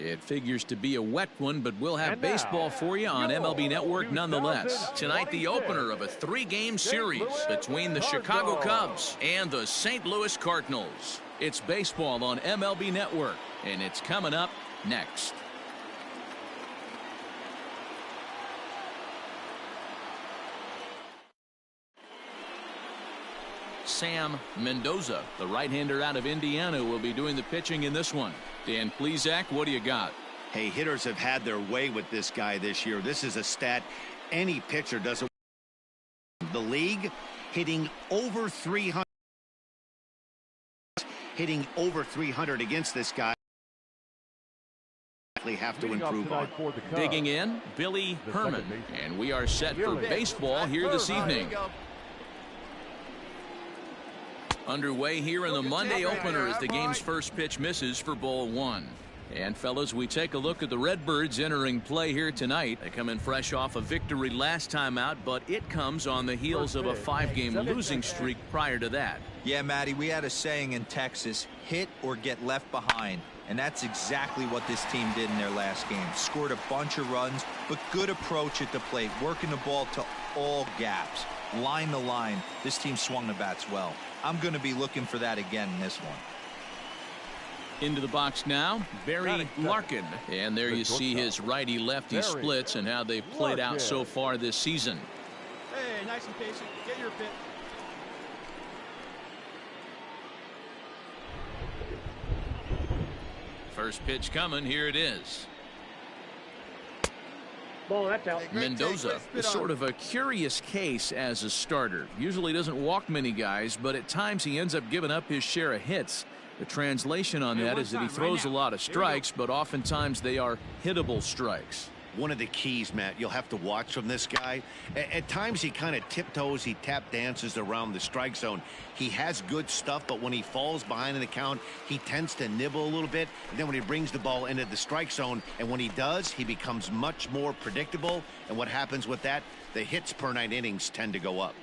It figures to be a wet one, but we'll have baseball for you on MLB Network nonetheless. Tonight, the opener of a 3-game series between the Chicago Cubs and the St. Louis Cardinals. It's baseball on MLB Network, and it's coming up next. Sam Mendoza, the right-hander out of Indiana, will be doing the pitching in this one. Dan Plesac, what do you got? Hey, hitters have had their way with this guy this year. This is a stat any pitcher doesn't. The league hitting over 300. Hitting over 300 against this guy. Have to improve on. Digging in, Billy Herman, and we are set for baseball here this evening. Underway here in the Monday opener as the game's first pitch misses for ball 1. And fellas, we take a look at the Redbirds entering play here tonight. They come in fresh off a victory last time out, but it comes on the heels of a 5-game losing streak prior to that. Yeah, Matty, we had a saying in Texas, hit or get left behind. And that's exactly what this team did in their last game. Scored a bunch of runs, but good approach at the plate, working the ball to all gaps. Line the line. This team swung the bats well. I'm going to be looking for that again in this one. Into the box now, Barry Larkin. And there you see his righty-lefty splits and how they've played out so far this season. Hey, nice and patient. Get your pitch. First pitch coming. Here it is. Ball, that's out. Mendoza is sort of a curious case as a starter. Usually doesn't walk many guys, but at times he ends up giving up his share of hits. The translation on that is that he throws a lot of strikes, but oftentimes they are hittable strikes. One of the keys, Matt, you'll have to watch from this guy. At times he kind of tiptoes, he tap dances around the strike zone. He has good stuff, but when he falls behind in the count, he tends to nibble a little bit. And then when he brings the ball into the strike zone, and when he does, he becomes much more predictable. And what happens with that? The hits per 9 innings tend to go up.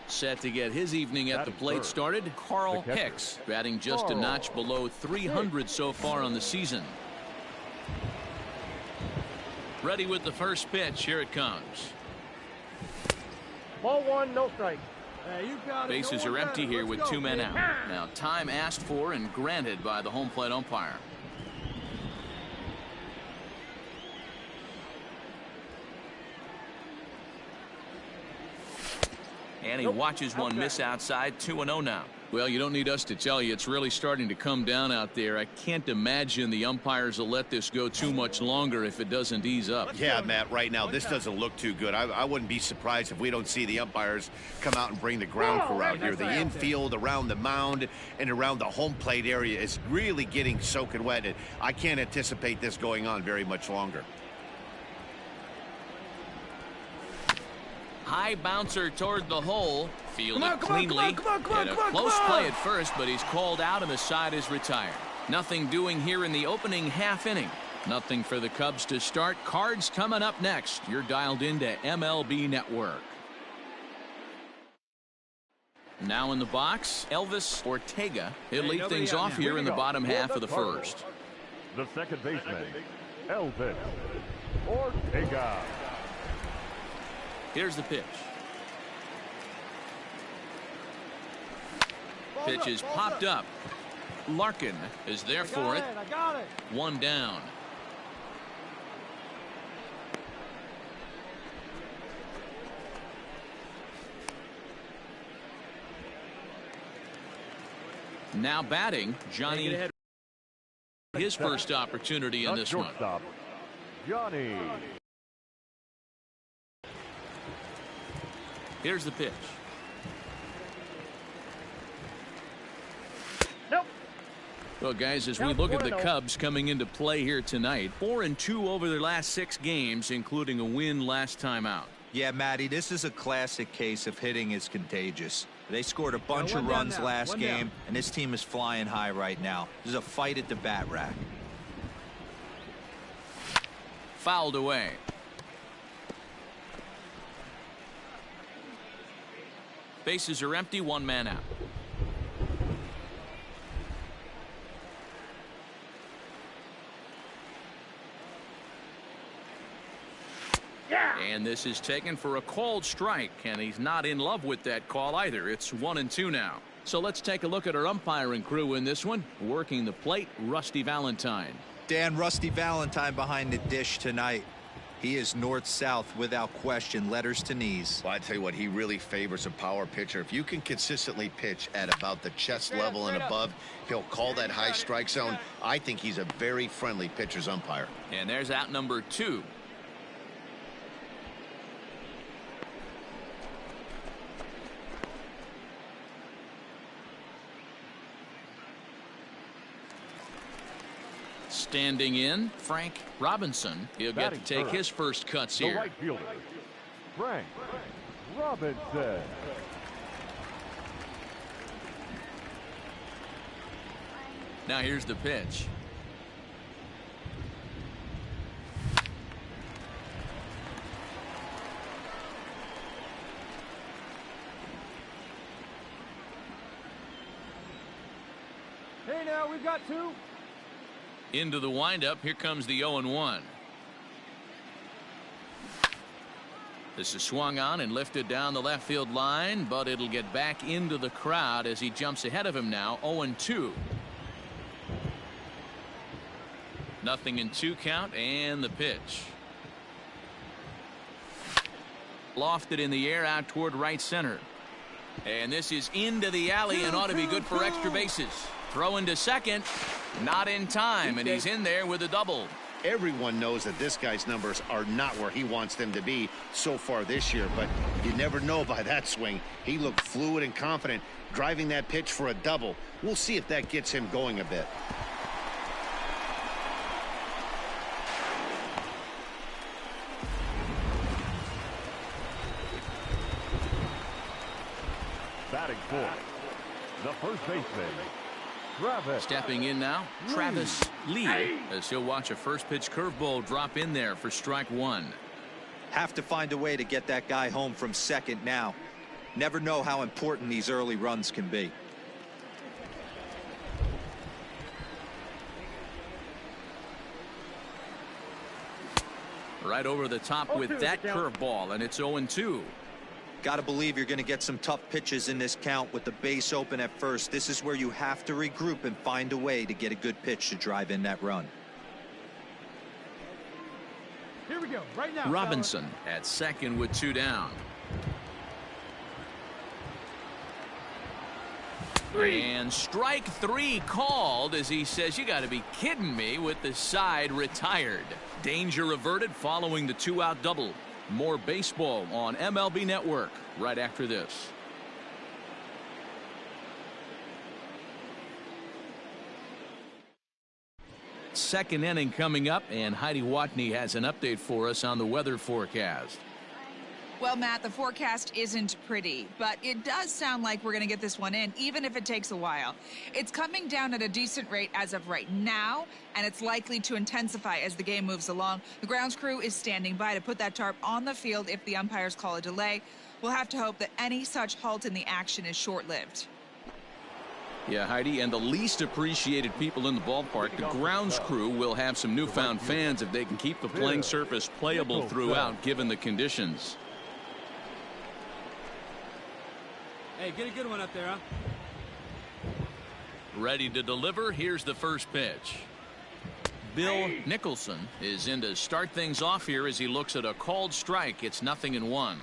Set to get his evening at the plate started, Carl Hicks, batting just a notch below 300 so far on the season. Ready with the first pitch. Here it comes. Ball 1, no strike. Bases are empty here with 2 men out. Now time asked for and granted by the home plate umpire. And he watches one miss outside. 2-0 now. Well, you don't need us to tell you it's really starting to come down out there. I can't imagine the umpires will let this go too much longer if it doesn't ease up. Yeah, Matt, right now this doesn't look too good. I wouldn't be surprised if we don't see the umpires come out and bring the ground crew out here. The infield around the mound and around the home plate area is really getting soaking wet. And I can't anticipate this going on very much longer. High bouncer toward the hole. Fielded cleanly. And a close play at first, but he's called out and the side is retired. Nothing doing here in the opening half inning. Nothing for the Cubs to start. Cards coming up next. You're dialed into MLB Network. Now in the box, Elvis Ortega. He'll lead things off here in the bottom half of the first. The second baseman, Elvis Ortega. Here's the pitch. Pitch is popped up. Larkin is there for it. I got it. 1 down. Now batting, Johnny. His first opportunity in this one. Johnny. Here's the pitch. Nope. Well, guys, as we look at the Cubs coming into play here tonight, 4-2 over their last 6 games, including a win last time out. Yeah, Matty, this is a classic case of hitting is contagious. They scored a bunch of runs last game, and this team is flying high right now. There's a fight at the bat rack. Fouled away. Bases are empty, 1 man out. And this is taken for a called strike, and he's not in love with that call either. It's 1-2 now. So let's take a look at our umpiring crew in this one. Working the plate, Rusty Valentine. Dan, Rusty Valentine behind the dish tonight. He is north-south without question, letters to knees. Well, I tell you what, he really favors a power pitcher. If you can consistently pitch at about the chest level and above, he'll call that high strike zone. I think he's a very friendly pitcher's umpire. And there's out number 2. Standing in, Frank Robinson. He'll get to take his first cuts The here. right fielder, Frank Robinson. Now here's the pitch. Hey, now we've got 2. Into the windup. Here comes the 0-1. This is swung on and lifted down the left field line, but it'll get back into the crowd as he jumps ahead of him now. 0-2. Nothing in 2 count, and the pitch. Lofted in the air out toward right center. And this is into the alley and ought to be good for extra bases. Throw into second. Not in time, and he's in there with a double. Everyone knows that this guy's numbers are not where he wants them to be so far this year, but you never know by that swing. He looked fluid and confident, driving that pitch for a double. We'll see if that gets him going a bit. Batting fourth, the first baseman, Travis. Stepping in now, Travis Lee, as he'll watch a first pitch curveball drop in there for strike 1. Have to find a way to get that guy home from second now. Never know how important these early runs can be. Right over the top with that curveball, and it's 0-2. Got to believe you're going to get some tough pitches in this count with the base open at first. This is where you have to regroup and find a way to get a good pitch to drive in that run. Here we go, right now. Robinson at second with 2 down. And strike 3 called as he says, you got to be kidding me, with the side retired. Danger averted following the 2-out double. More baseball on MLB Network right after this. Second inning coming up, and Heidi Watney has an update for us on the weather forecast. Well, Matt, the forecast isn't pretty, but it does sound like we're going to get this one in, even if it takes a while. It's coming down at a decent rate as of right now, and it's likely to intensify as the game moves along. The grounds crew is standing by to put that tarp on the field if the umpires call a delay. We'll have to hope that any such halt in the action is short-lived. Yeah, Heidi, and the least appreciated people in the ballpark, the grounds crew, will have some newfound fans if they can keep the playing surface playable throughout, given the conditions. Hey, get a good one up there, huh? Ready to deliver. Here's the first pitch. Bill Nicholson is in to start things off here as he looks at a called strike. It's 0-1.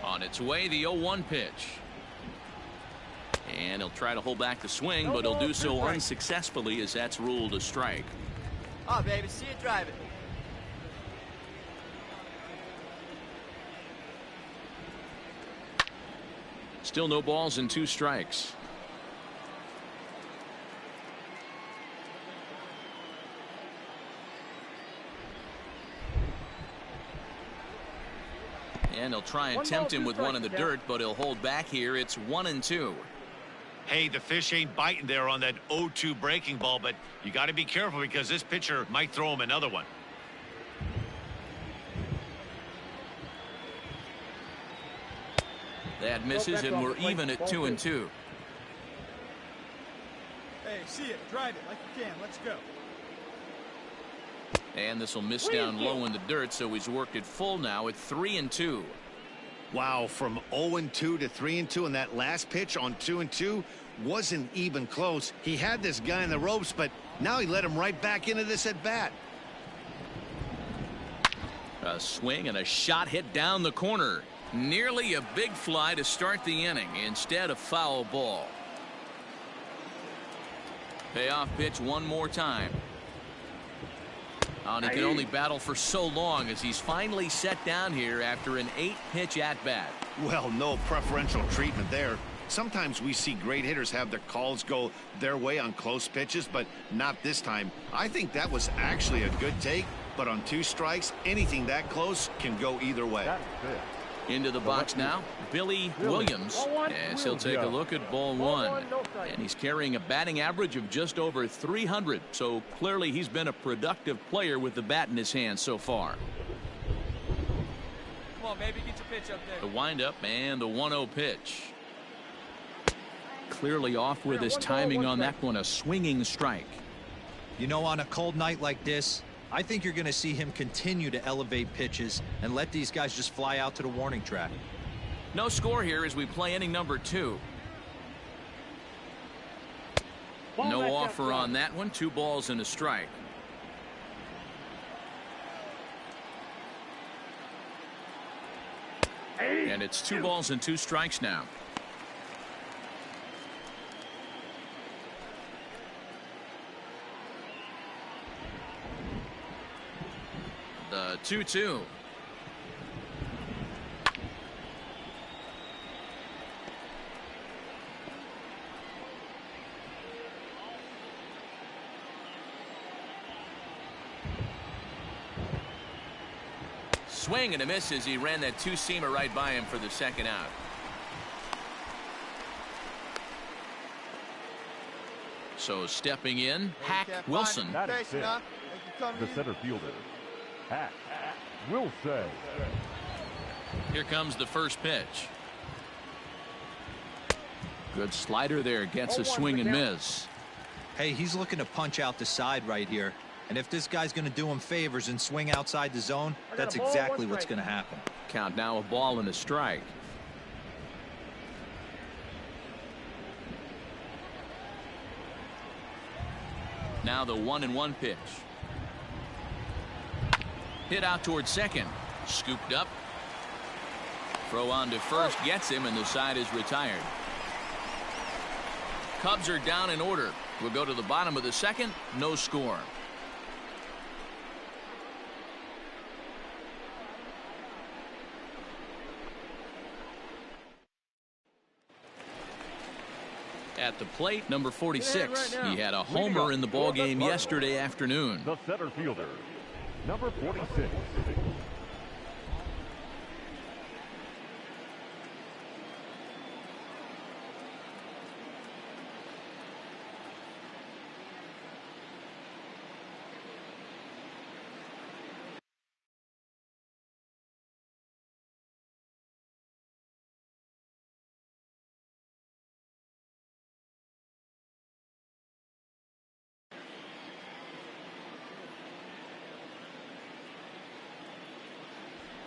On its way, the 0-1 pitch. And he'll try to hold back the swing, but he'll do so unsuccessfully as that's ruled a strike. Oh, baby, see you drive it. Still no balls and 2 strikes. And he'll try and tempt him with one in the dirt, but he'll hold back here. It's 1-2. Hey, the fish ain't biting there on that 0-2 breaking ball, but you got to be careful because this pitcher might throw him another one. That misses, and we're even at 2-2. Hey, see it. Drive it like you can. Let's go. And this will miss down low in the dirt, so he's worked it full now at 3-2. Wow, from 0-2 to 3-2, and that last pitch on 2-2 wasn't even close. He had this guy in the ropes, but now he let him right back into this at bat. A swing and a shot hit down the corner. Nearly a big fly to start the inning. Instead, a foul ball. Payoff pitch one more time. And he can only battle for so long as he's finally set down here after an 8-pitch at-bat. Well, no preferential treatment there. Sometimes we see great hitters have their calls go their way on close pitches, but not this time. I think that was actually a good take, but on 2 strikes, anything that close can go either way. Into the box now, Billy Williams, as he'll take a look at ball 1. And he's carrying a batting average of just over 300, so clearly he's been a productive player with the bat in his hand so far. Come on, baby, get your pitch up there. The windup and the 1-0 pitch. Clearly off with his timing on that one, a swinging strike. You know, on a cold night like this, I think you're going to see him continue to elevate pitches and let these guys just fly out to the warning track. No score here as we play inning number 2. No offer on that one. 2 balls and a strike. And it's 2 balls and 2 strikes now. The 2-2. Swing and a miss as he ran that 2-seamer right by him for the second out. So stepping in, Hack Wilson. That is it. The center fielder, Hack Wilson. Here comes the first pitch. Good slider there, gets a swing and miss. Hey, he's looking to punch out the side right here. And if this guy's going to do him favors and swing outside the zone, that's exactly what's going to happen. Count now, a ball and a strike. Now the 1-1 pitch. Hit out towards second. Scooped up. Throw on to first, gets him, and the side is retired. Cubs are down in order. We'll go to the bottom of the second. No score. At the plate, number 46. He had a homer in the ballgame yesterday afternoon. The center fielder, number 46.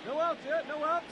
No outs yet, no outs.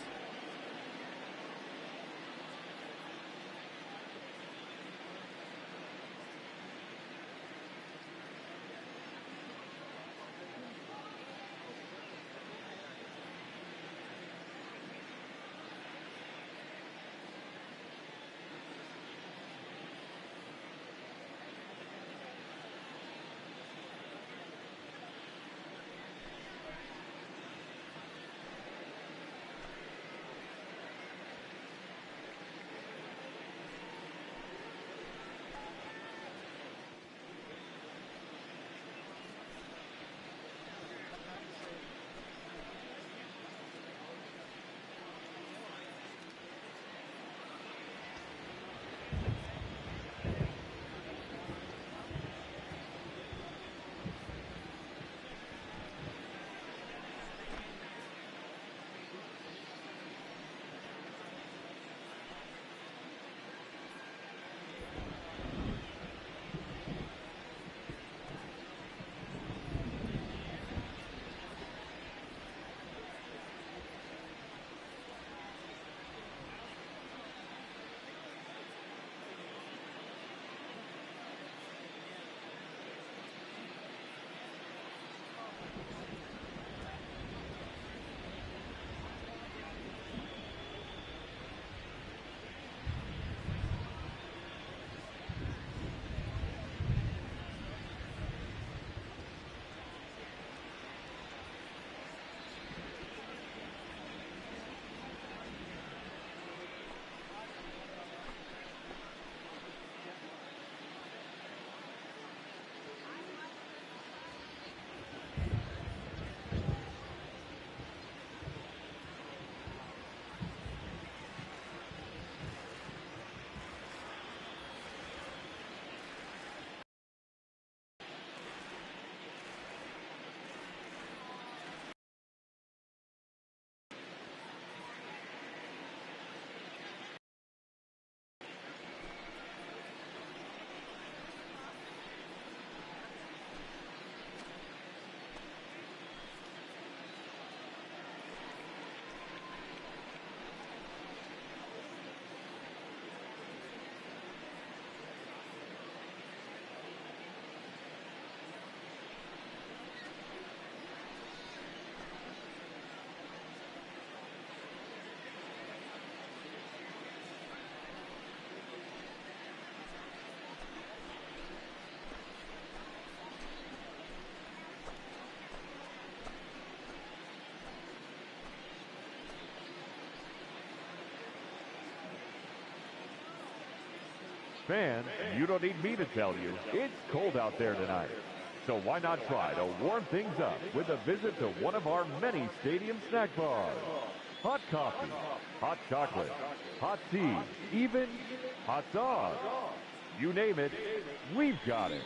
Fans, you don't need me to tell you, it's cold out there tonight. So why not try to warm things up with a visit to one of our many stadium snack bars. Hot coffee, hot chocolate, hot tea, even hot dogs. You name it, we've got it.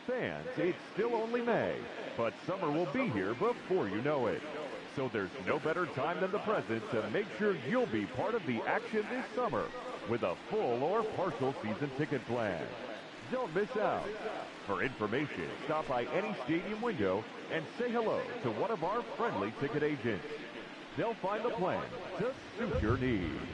Fans, it's still only May, but summer will be here before you know it. So there's no better time than the present to make sure you'll be part of the action this summer with a full or partial season ticket plan. Don't miss out. For information, stop by any stadium window and say hello to one of our friendly ticket agents. They'll find the plan to suit your needs.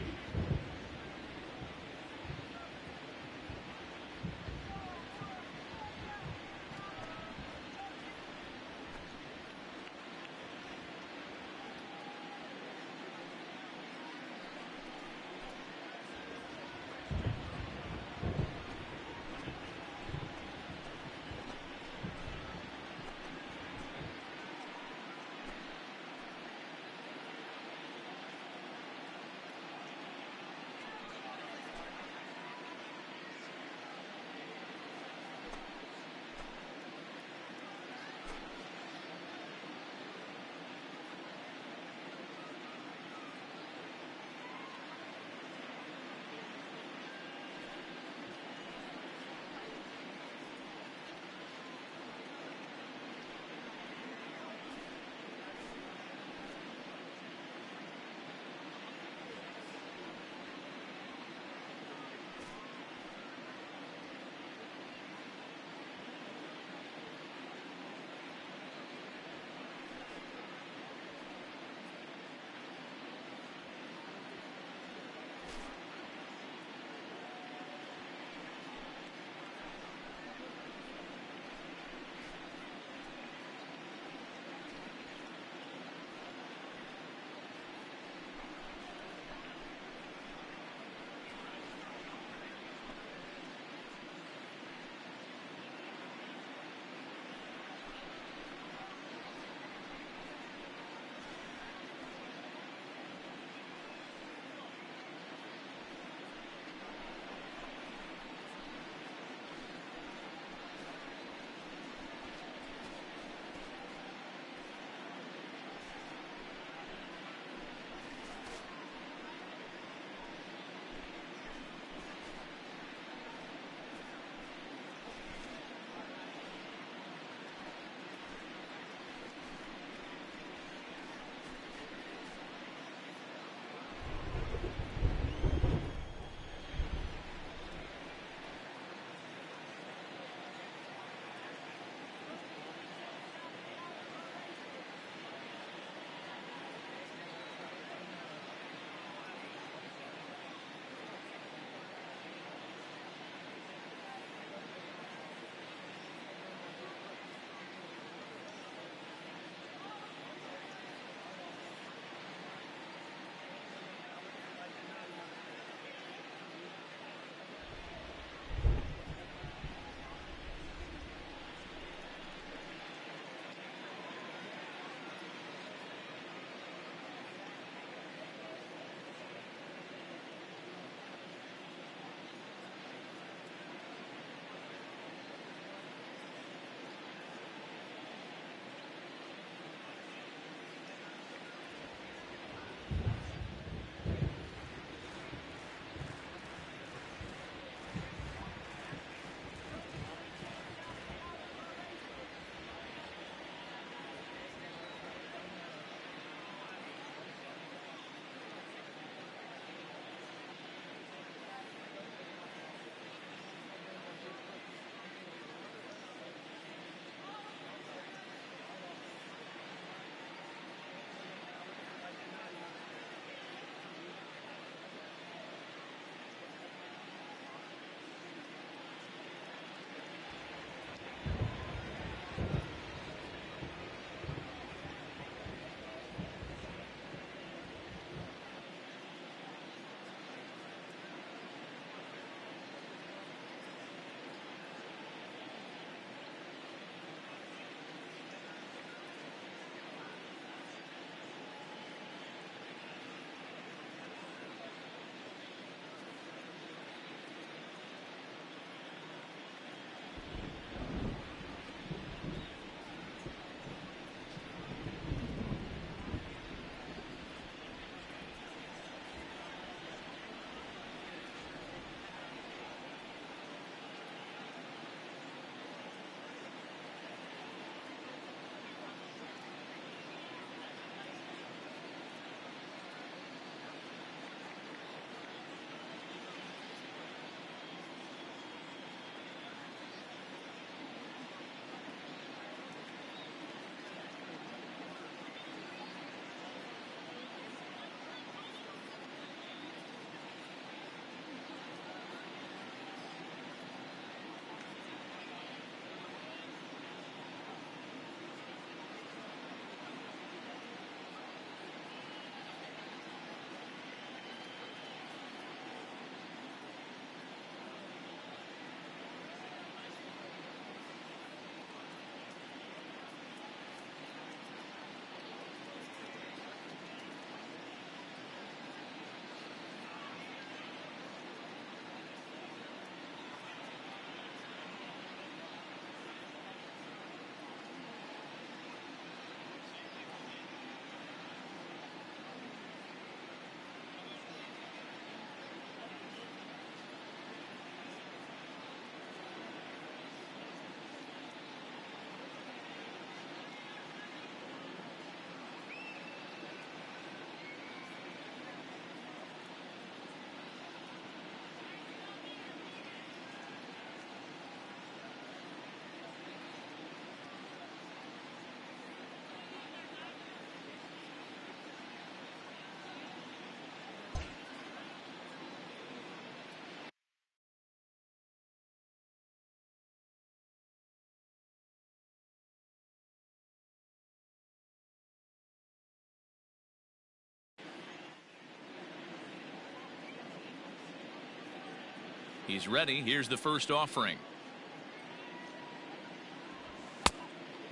He's ready. Here's the first offering.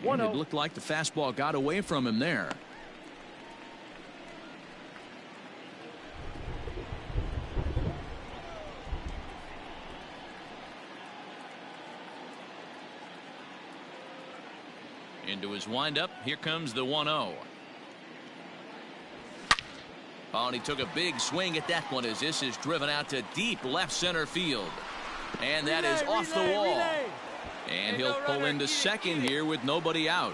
And it looked like the fastball got away from him there. Into his windup. Here comes the 1-0. Oh, and he took a big swing at that one as this is driven out to deep left center field. And that is off the wall. And he'll pull into second here with nobody out.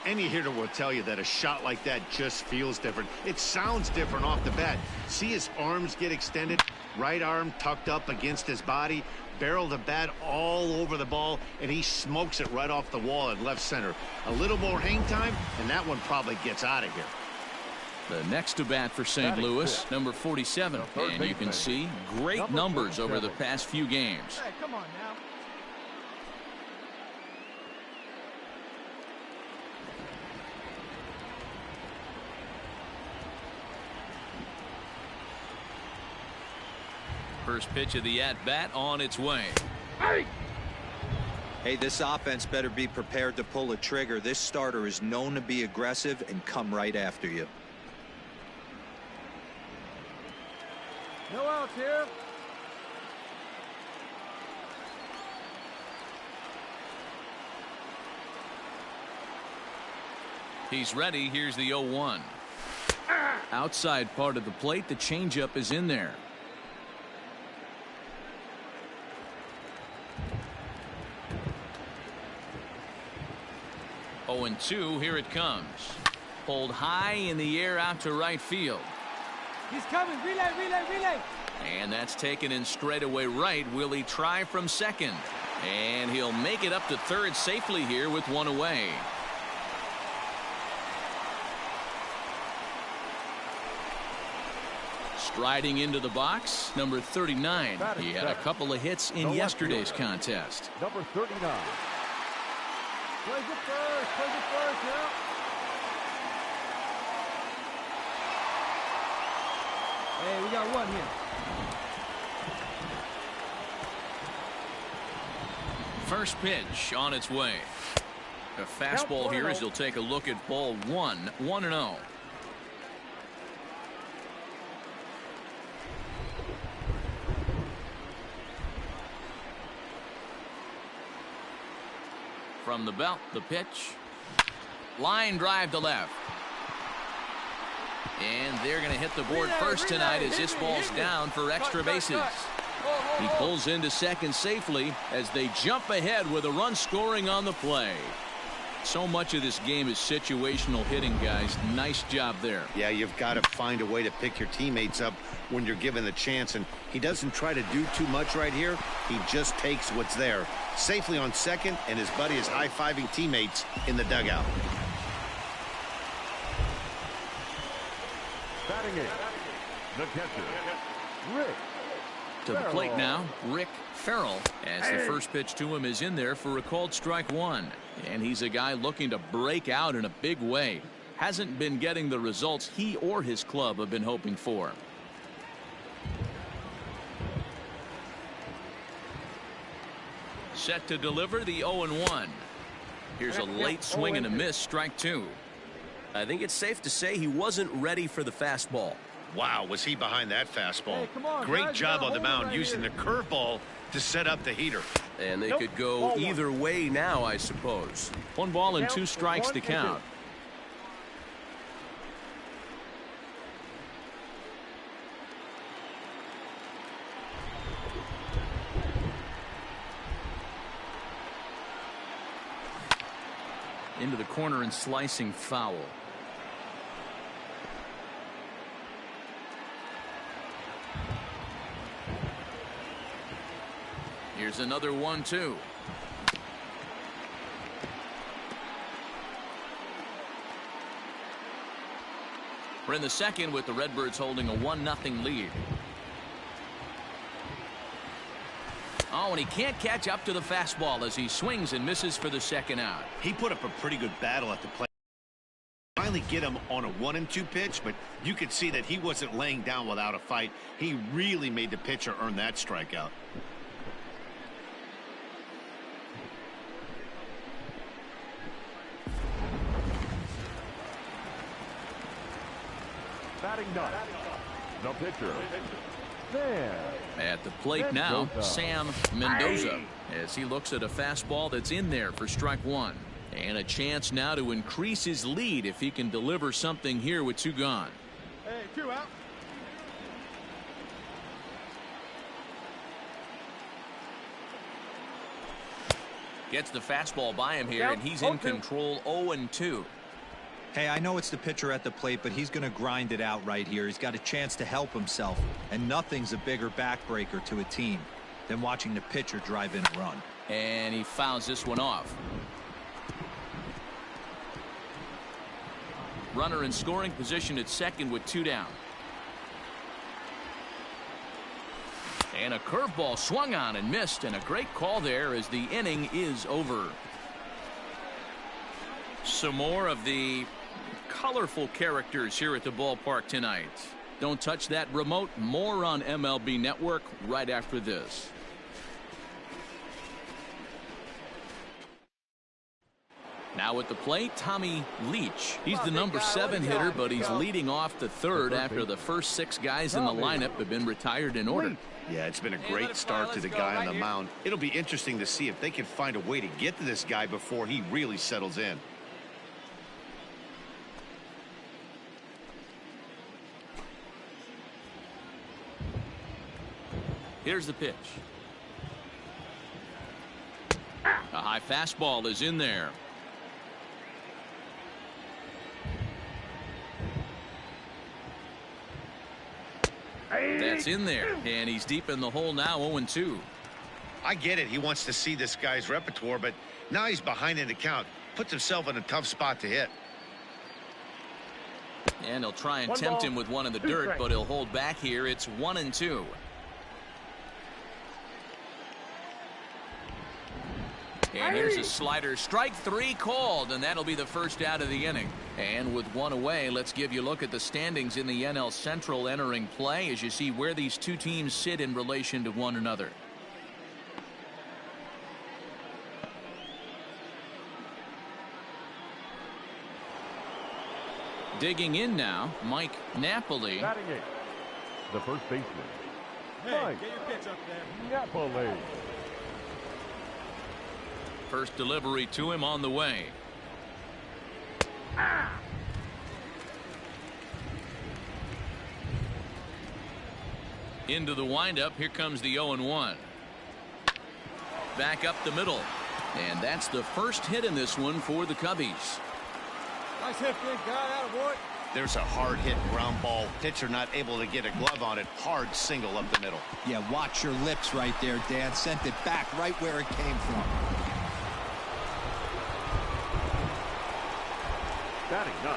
Any hitter will tell you that a shot like that just feels different. It sounds different off the bat. See his arms get extended, right arm tucked up against his body, barrel the bat all over the ball, and he smokes it right off the wall at left center. A little more hang time, and that one probably gets out of here. The next to bat for St. Louis, number 47. And you can see great numbers over the past few games. Hey, come on now. First pitch of the at-bat on its way. Hey, this offense better be prepared to pull a trigger. This starter is known to be aggressive and come right after you. No outs here. He's ready. Here's the 0-1. Outside part of the plate. The changeup is in there. Oh, and 2. Here it comes. Pulled high in the air out to right field. He's coming. Relay, relay, relay. And that's taken in straightaway right. Will he try from second? And he'll make it up to third safely here with one away. Striding into the box, number 39. He had a couple of hits in yesterday's contest. Number 39. Plays it first now. Hey, we got one here. First pitch on its way. A fastball here as he'll take a look at ball 1, 1-0. From the belt, the pitch. Line drive to left. And they're going to hit the board first tonight as this ball's down for extra bases. He pulls into second safely as they jump ahead with a run scoring on the play. So much of this game is situational hitting, guys. Nice job there. Yeah, you've got to find a way to pick your teammates up when you're given the chance, and he doesn't try to do too much right here. He just takes what's there. Safely on second, and his buddy is high-fiving teammates in the dugout. Batting it, the catcher, Rick. To the plate now, Rick Farrell, as the first pitch to him is in there for a called strike 1. And he's a guy looking to break out in a big way. Hasn't been getting the results he or his club have been hoping for. Set to deliver the 0-1. Here's a late swing and a miss, strike 2. I think it's safe to say he wasn't ready for the fastball. Wow, was he behind that fastball. Hey, come on, Great guys, job you on the gotta hold mound it right using here. the curveball to set up the heater. And they could go either way now, I suppose. 1 ball and 2 strikes to count. Into the corner and slicing foul. Here's another 1-2. We're in the second with the Redbirds holding a 1-0 lead. Oh, and he can't catch up to the fastball as he swings and misses for the second out. He put up a pretty good battle at the plate. Finally get him on a 1-2 pitch, but you could see that he wasn't laying down without a fight. He really made the pitcher earn that strikeout. batting ninth, the pitcher, Sam. At the plate now, Mendoza. Sam Mendoza, as he looks at a fastball that's in there for strike one. And a chance now to increase his lead if he can deliver something here with two gone. Hey, 2 out. Gets the fastball by him here, and he's in control 0-2. Hey, I know it's the pitcher at the plate, but he's going to grind it out right here. He's got a chance to help himself, and nothing's a bigger backbreaker to a team than watching the pitcher drive in a run. And he fouls this one off. Runner in scoring position at second with two down. And a curveball swung on and missed, and a great call there as the inning is over. Some more of the colorful characters here at the ballpark tonight. Don't touch that remote. More on MLB Network right after this. Now at the plate, Tommy Leach. He's the number 7 hitter, but he's leading off the third after the first 6 guys in the lineup have been retired in order. Yeah, it's been a great start to the guy on the mound. It'll be interesting to see if they can find a way to get to this guy before he really settles in. Here's the pitch. A high fastball is in there. That's in there, and he's deep in the hole now, 0-2. I get it. He wants to see this guy's repertoire, but now he's behind in the count. Puts himself in a tough spot to hit. And he'll try and tempt him with one in the dirt, but he'll hold back here. It's 1-2. And here's a slider. Strike 3 called, and that'll be the first out of the inning. And with one away, let's give you a look at the standings in the NL Central entering play as you see where these two teams sit in relation to one another. Digging in now, Mike Napoli. Batting 8, the first baseman, Mike Get your pitch up there. Napoli. First delivery to him on the way. Into the windup. Here comes the 0-1. Back up the middle. And that's the first hit in this one for the Cubbies. Nice hit, big guy. Attaboy. There's a hard hit ground ball. Pitcher not able to get a glove on it. Hard single up the middle. Yeah, watch your lips right there, Dan. Sent it back right where it came from. Batting 9,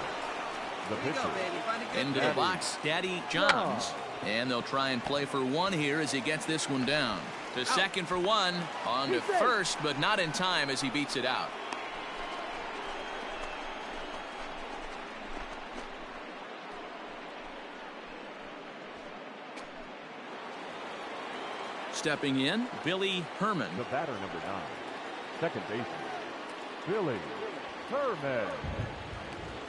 the pitcher, Into the box, Daddy Johns. And they'll try and play for one here as he gets this one down. To second for one. On to first, but not in time as he beats it out. Stepping in, Billy Herman. the batter number 9, second baseman, Billy Herman.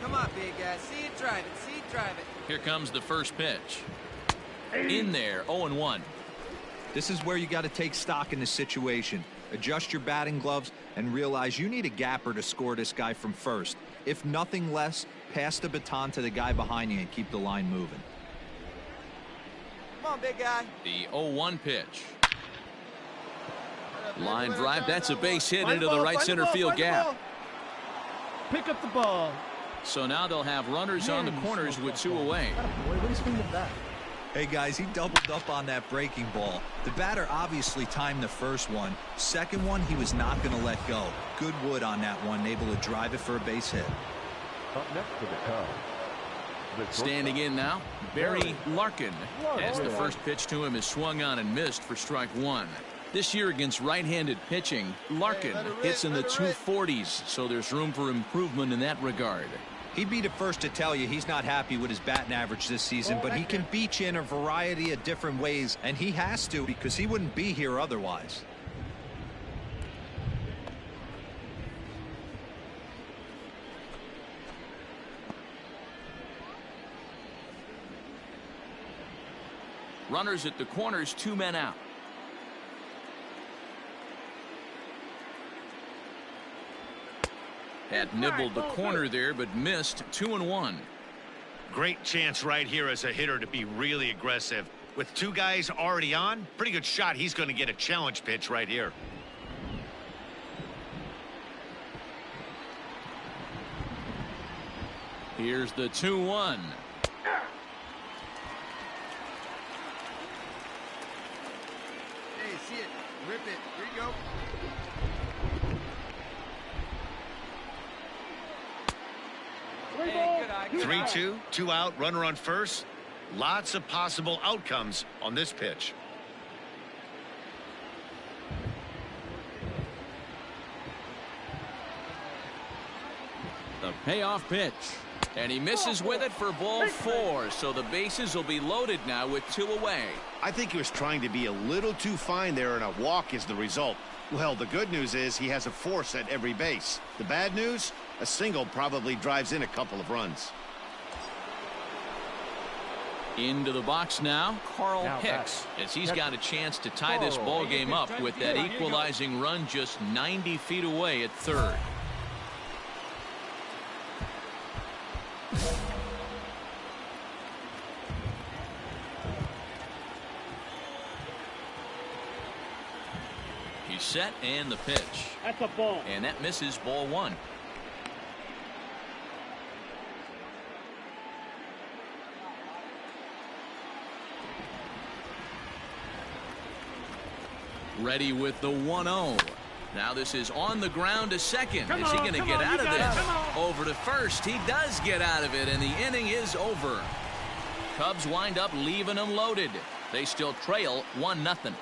Come on, big guy. See it, drive it. See it, drive it. Here comes the first pitch. In there, 0-1. This is where you got to take stock in the situation. Adjust your batting gloves and realize you need a gapper to score this guy from first. If nothing less, pass the baton to the guy behind you and keep the line moving. Come on, big guy. The 0-1 pitch. Line drive. That's a base hit into the right center field gap. Pick up the ball. So now they'll have runners on the corners with 2 away. What do you think of that? Hey, guys, he doubled up on that breaking ball. The batter obviously timed the first one. Second one, he was not going to let go. Good wood on that one, able to drive it for a base hit. Up next for the Cubs, the Standing in now, Barry Larkin. As the first pitch to him is swung on and missed for strike 1. This year against right-handed pitching, Larkin hits in the 240s, so there's room for improvement in that regard. He'd be the first to tell you he's not happy with his batting average this season, but he can beat you in a variety of different ways, and he has to because he wouldn't be here otherwise. Runners at the corners, 2 men out. Had nibbled the corner there, but missed. 2-1. Great chance right here as a hitter to be really aggressive. With 2 guys already on, pretty good shot. He's going to get a challenge pitch right here. Here's the 2-1. Hey, see it. Rip it. Here you go. 3-2, 2 out, runner on first. Lots of possible outcomes on this pitch. The payoff pitch. And he misses with it for ball 4. So the bases will be loaded now with 2 away. I think he was trying to be a little too fine there, and a walk is the result. Well, the good news is he has a force at every base. The bad news, a single probably drives in a couple of runs. Into the box now, Carl Hicks, as he's got a chance to tie this ball game up with that equalizing run just 90 feet away at third. He's set, and the pitch. That's a ball. And that misses, ball 1. Ready with the 1-0. Now this is on the ground to second. Is he going to get out of this? Over to first. He does get out of it, and the inning is over. Cubs wind up leaving them loaded. They still trail 1-0.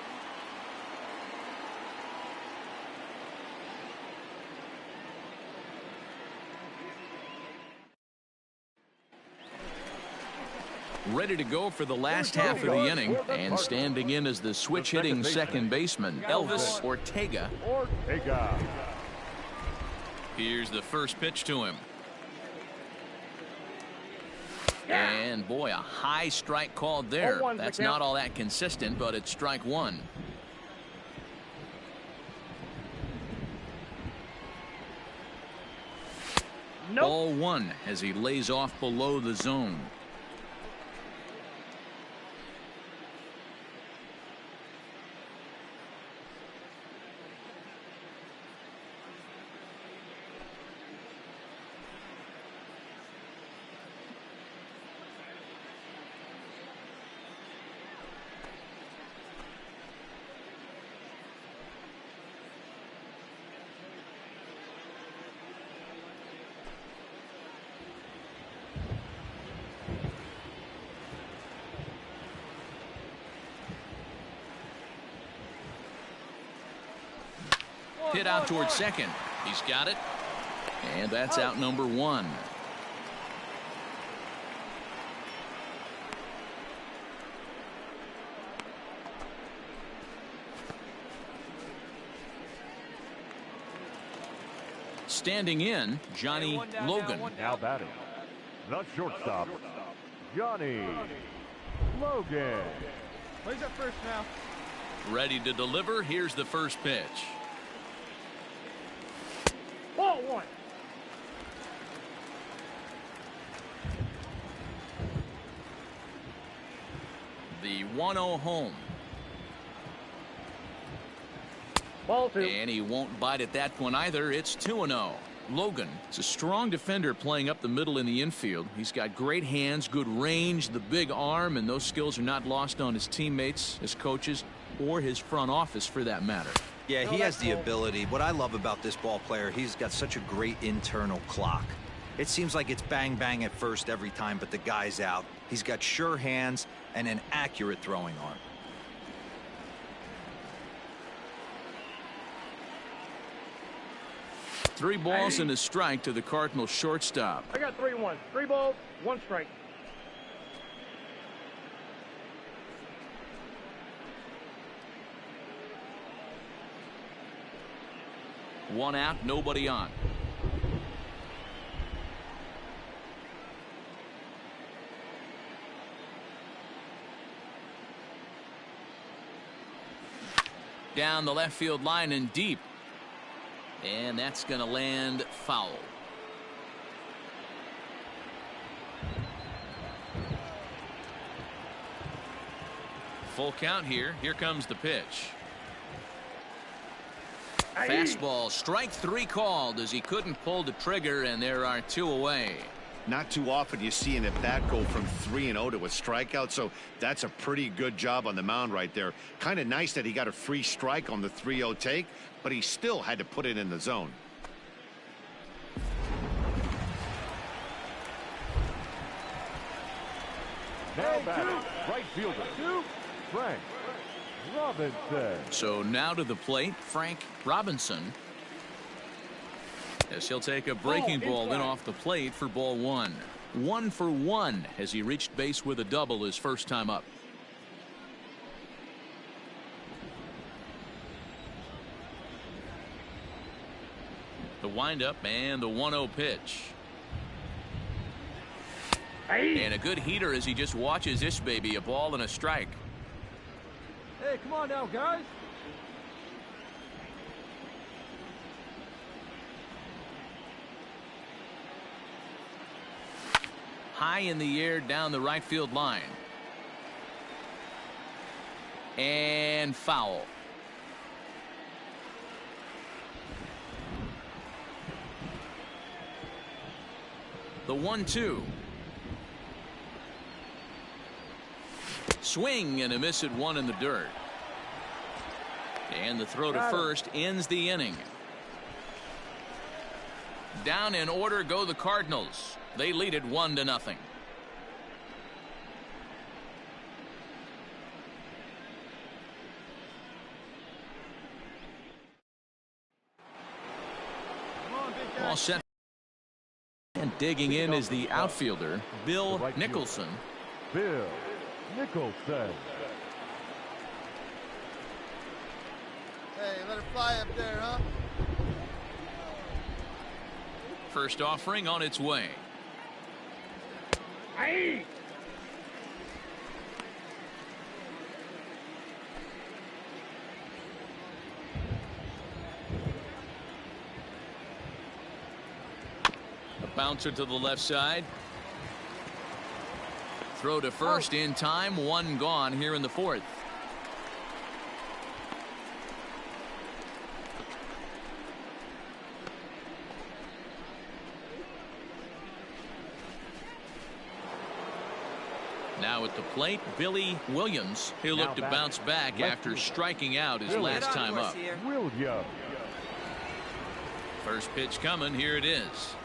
Ready to go for the last half of the inning, and standing in as the switch hitting second baseman, Elvis Ortega. Here's the first pitch to him. And boy, a high strike called there. That's not all that consistent, but it's strike 1. Ball 1 as he lays off below the zone. Hit out towards second. He's got it. And that's out number 1. Standing in, Johnny Logan. Now batting, the shortstop, Johnny Logan. Plays up first now. Ready to deliver. Here's the first pitch. Ball 1. The 1-0 home. Ball 2. And he won't bite at that one either. It's 2-0. Logan is a strong defender playing up the middle in the infield. He's got great hands, good range, the big arm, and those skills are not lost on his teammates, his coaches, or his front office for that matter. Yeah, he has the ability. What I love about this ball player, he's got such a great internal clock. It seems like it's bang bang at first every time, but the guy's out. He's got sure hands and an accurate throwing arm. Three balls and a strike to the Cardinals shortstop. I got 3-1. 3 balls, 1 strike. One out, nobody on. Down the left field line and deep. And that's going to land foul. Full count here. Here comes the pitch. Fastball, strike 3 called as he couldn't pull the trigger, and there are 2 away. Not too often you see an at-bat go from 3-0 to a strikeout, so that's a pretty good job on the mound right there. Kind of nice that he got a free strike on the 3-0 take, but he still had to put it in the zone. Now batting, right fielder, Frank Robinson. So now to the plate, Frank Robinson. As he'll take a breaking ball in off the plate for ball 1. 1 for 1 as he reached base with a double his first time up. The windup and the 1-0 pitch. And a good heater as he just watches this baby, a ball and a strike. Hey, come on now, guys. High in the air down the right field line. And foul. The 1-2. Swing and a miss at 1 in the dirt. And the throw to first ends the inning. Down in order go the Cardinals. They lead it 1-0. All set. And digging in is the outfielder, Bill Nicholson. Bill Nicholson. Hey, let it fly up there, huh? First offering on its way. Hey! A bouncer to the left side. Throw to first in time. 1 gone here in the 4th. Now at the plate, Billy Williams. He'll look to bounce back after striking out his last time up. Williams. First pitch coming. Here it is.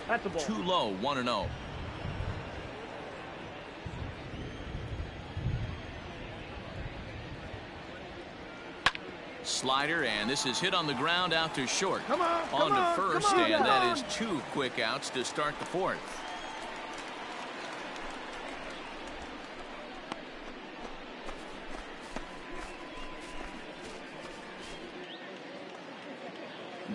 That's a ball. Too low. 1-0. Slider, and this is hit on the ground out to short. On to first, and that is 2 quick outs to start the 4th.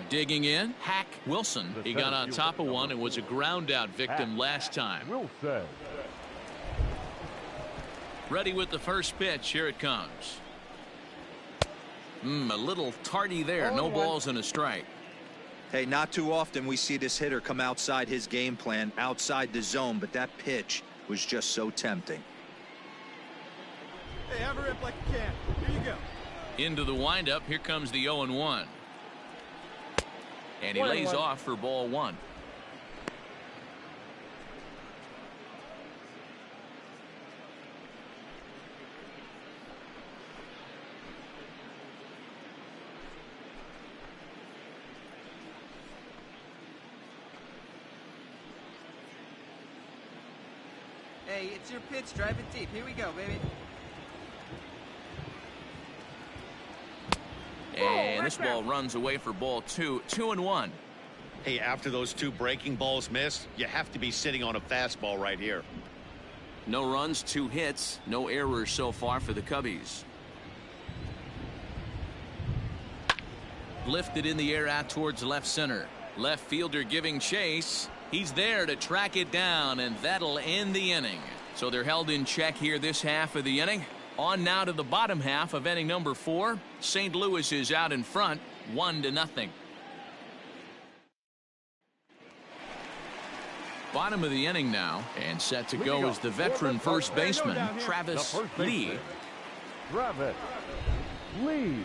Digging in, Hack Wilson. He got on top of one and was a ground out victim last time. Wilson. Ready with the first pitch. Here it comes. A little tardy there. No balls and a strike. Hey, not too often we see this hitter come outside his game plan, outside the zone, but that pitch was just so tempting. Hey, have a rip like you can. Here you go. Into the windup. Here comes the 0-1. And he lays off for ball 1. Hey, it's your pitch. Drive it deep. Here we go, baby. And this ball runs away for ball 2. 2-1. Hey, after those 2 breaking balls missed, you have to be sitting on a fastball right here. No runs, 2 hits, no errors so far for the Cubbies. Lifted in the air out towards left center. Left fielder giving chase. He's there to track it down, and that'll end the inning. So they're held in check here this half of the inning. On now to the bottom half of inning number 4. St. Louis is out in front, 1-0. Bottom of the inning now, and set to go is the veteran first baseman, Travis Lee. Travis Lee.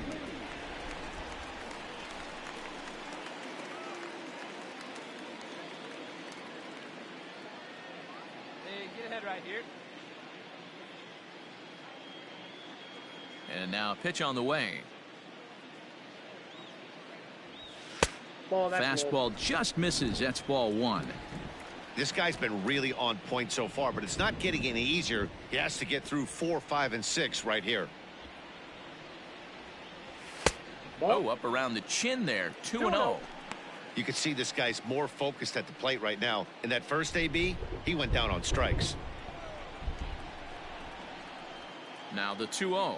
Hey, get ahead right here. And now a pitch on the way. Fastball just misses. That's ball 1. This guy's been really on point so far, but it's not getting any easier. He has to get through 4, 5, and 6 right here. Oh, up around the chin there. 2-0. You can see this guy's more focused at the plate right now. In that first AB, he went down on strikes. Now the 2-0.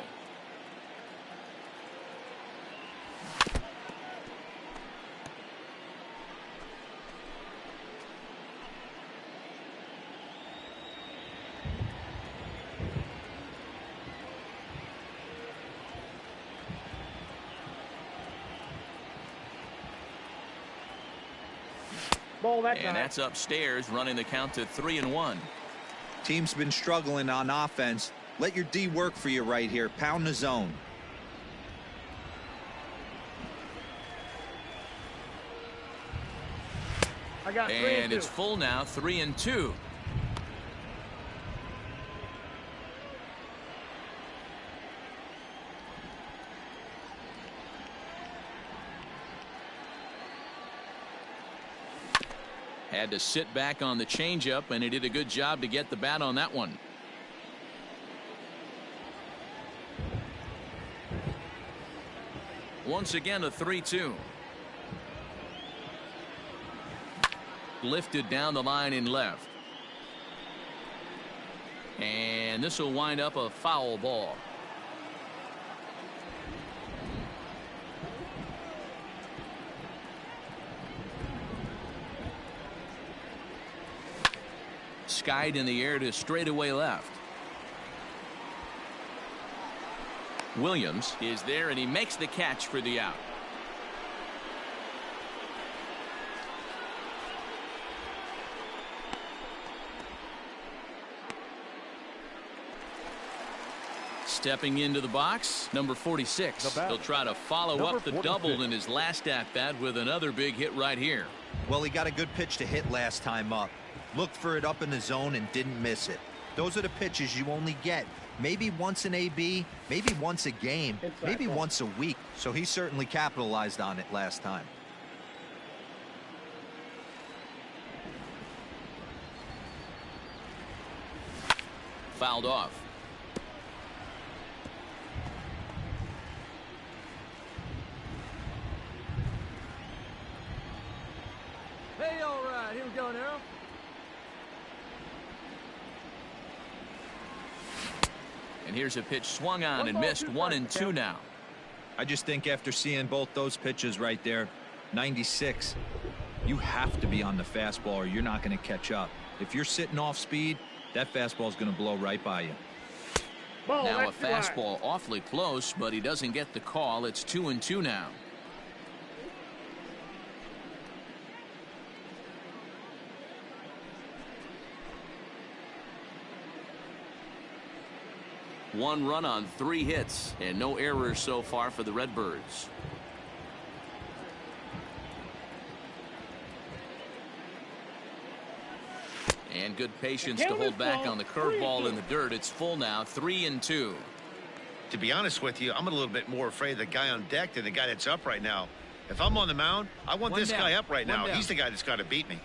And that's upstairs, running the count to 3-1. Team's been struggling on offense. Let your D work for you right here. Pound the zone. And it's full now, 3-2. Had to sit back on the changeup, and he did a good job to get the bat on that one. Once again, a 3-2. Lifted down the line in left. And this will wind up a foul ball. Skied in the air to straightaway left. Williams is there, and he makes the catch for the out. Stepping into the box, number 46. He'll try to follow up the double in his last at-bat with another big hit right here. Well, he got a good pitch to hit last time up. Looked for it up in the zone and didn't miss it. Those are the pitches you only get maybe once an AB, maybe once a game, maybe once a week. So he certainly capitalized on it last time. Fouled off. Hey, all right, here we go now. And here's a pitch swung on and missed, 1-2 now. I just think after seeing both those pitches right there, 96, you have to be on the fastball or you're not going to catch up. If you're sitting off speed, that fastball is going to blow right by you. Now a fastball awfully close, but he doesn't get the call. It's 2-2 now. One run on 3 hits and no errors so far for the Redbirds. And good patience to hold back on the curveball in the dirt. It's full now, 3-2. To be honest with you, I'm a little bit more afraid of the guy on deck than the guy that's up right now. If I'm on the mound, I want this guy up right now. He's the guy that's got to beat me.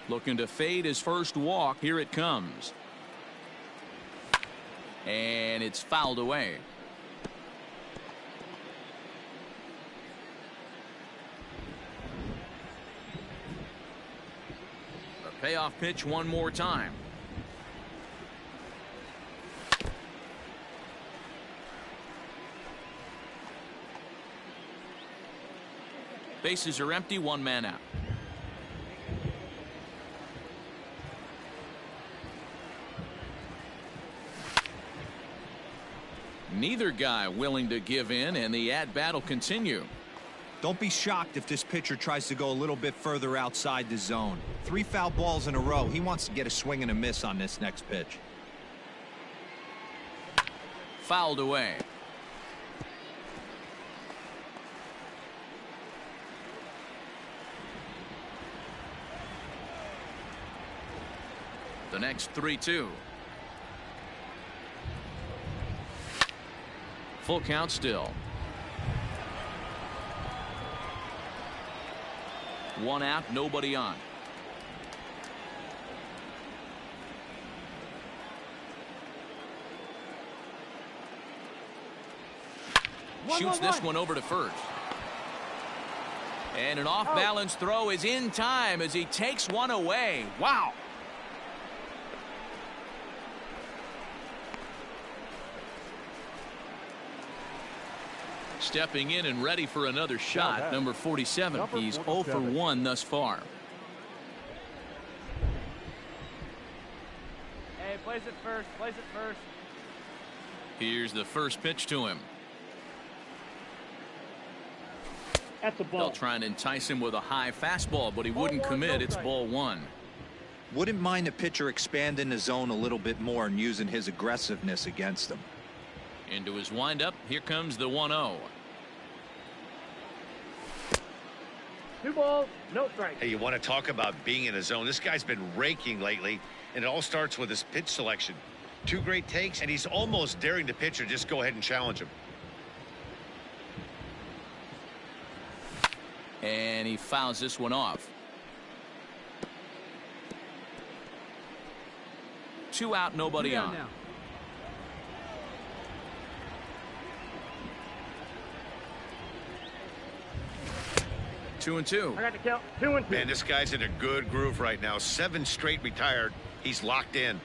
Looking to fade his first walk. Here it comes. And it's fouled away. A payoff pitch one more time. Bases are empty, 1 man out. Neither guy willing to give in, and the at-bat will continue. Don't be shocked if this pitcher tries to go a little bit further outside the zone. 3 foul balls in a row. He wants to get a swing and a miss on this next pitch. Fouled away. The next 3-2. Full count still. 1 out, nobody on. Shoots this one over to first. And an off-balance throw is in time as he takes one away. Wow. Stepping in and ready for another shot, number 47. He's 0 for 1 thus far. Hey, place it first. Place it first. Here's the first pitch to him. That's a ball. They'll try and entice him with a high fastball, but he wouldn't commit. It's ball 1. Wouldn't mind the pitcher expanding the zone a little bit more and using his aggressiveness against him. Into his windup. Here comes the 1-0. 2 balls, no strike. Hey, you want to talk about being in a zone? This guy's been raking lately, and it all starts with his pitch selection. 2 great takes, and he's almost daring the pitcher just go ahead and challenge him. And he fouls this one off. 2 out, nobody on. Now. 2-2. I got to count 2 and 2. Man, this guy's in a good groove right now. 7 straight retired. He's locked in.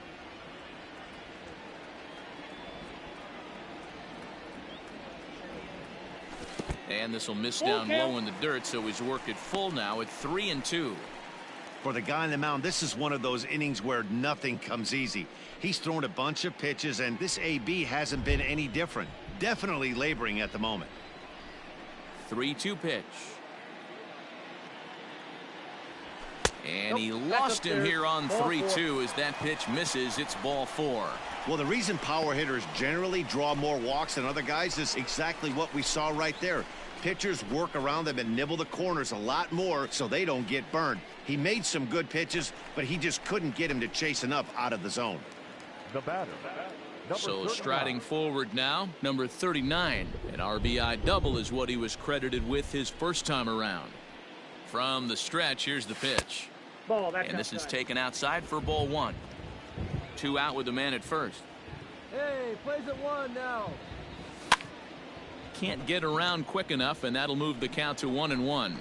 And this will miss down low in the dirt, so he's worked it full now at 3-2. For the guy on the mound, this is one of those innings where nothing comes easy. He's thrown a bunch of pitches, and this AB hasn't been any different. Definitely laboring at the moment. 3-2 pitch. And he lost him here on 3-2 as that pitch misses. It's ball 4. Well, the reason power hitters generally draw more walks than other guys is exactly what we saw right there. Pitchers work around them and nibble the corners a lot more so they don't get burned. He made some good pitches, but he just couldn't get him to chase enough out of the zone. The batter. So striding forward now, number 39. An RBI double is what he was credited with his first time around. From the stretch, here's the pitch. Ball, that's and this is outside. taken outside for ball 1. 2 out with the man at first. Hey, plays at 1 now. Can't get around quick enough, and that'll move the count to 1-1.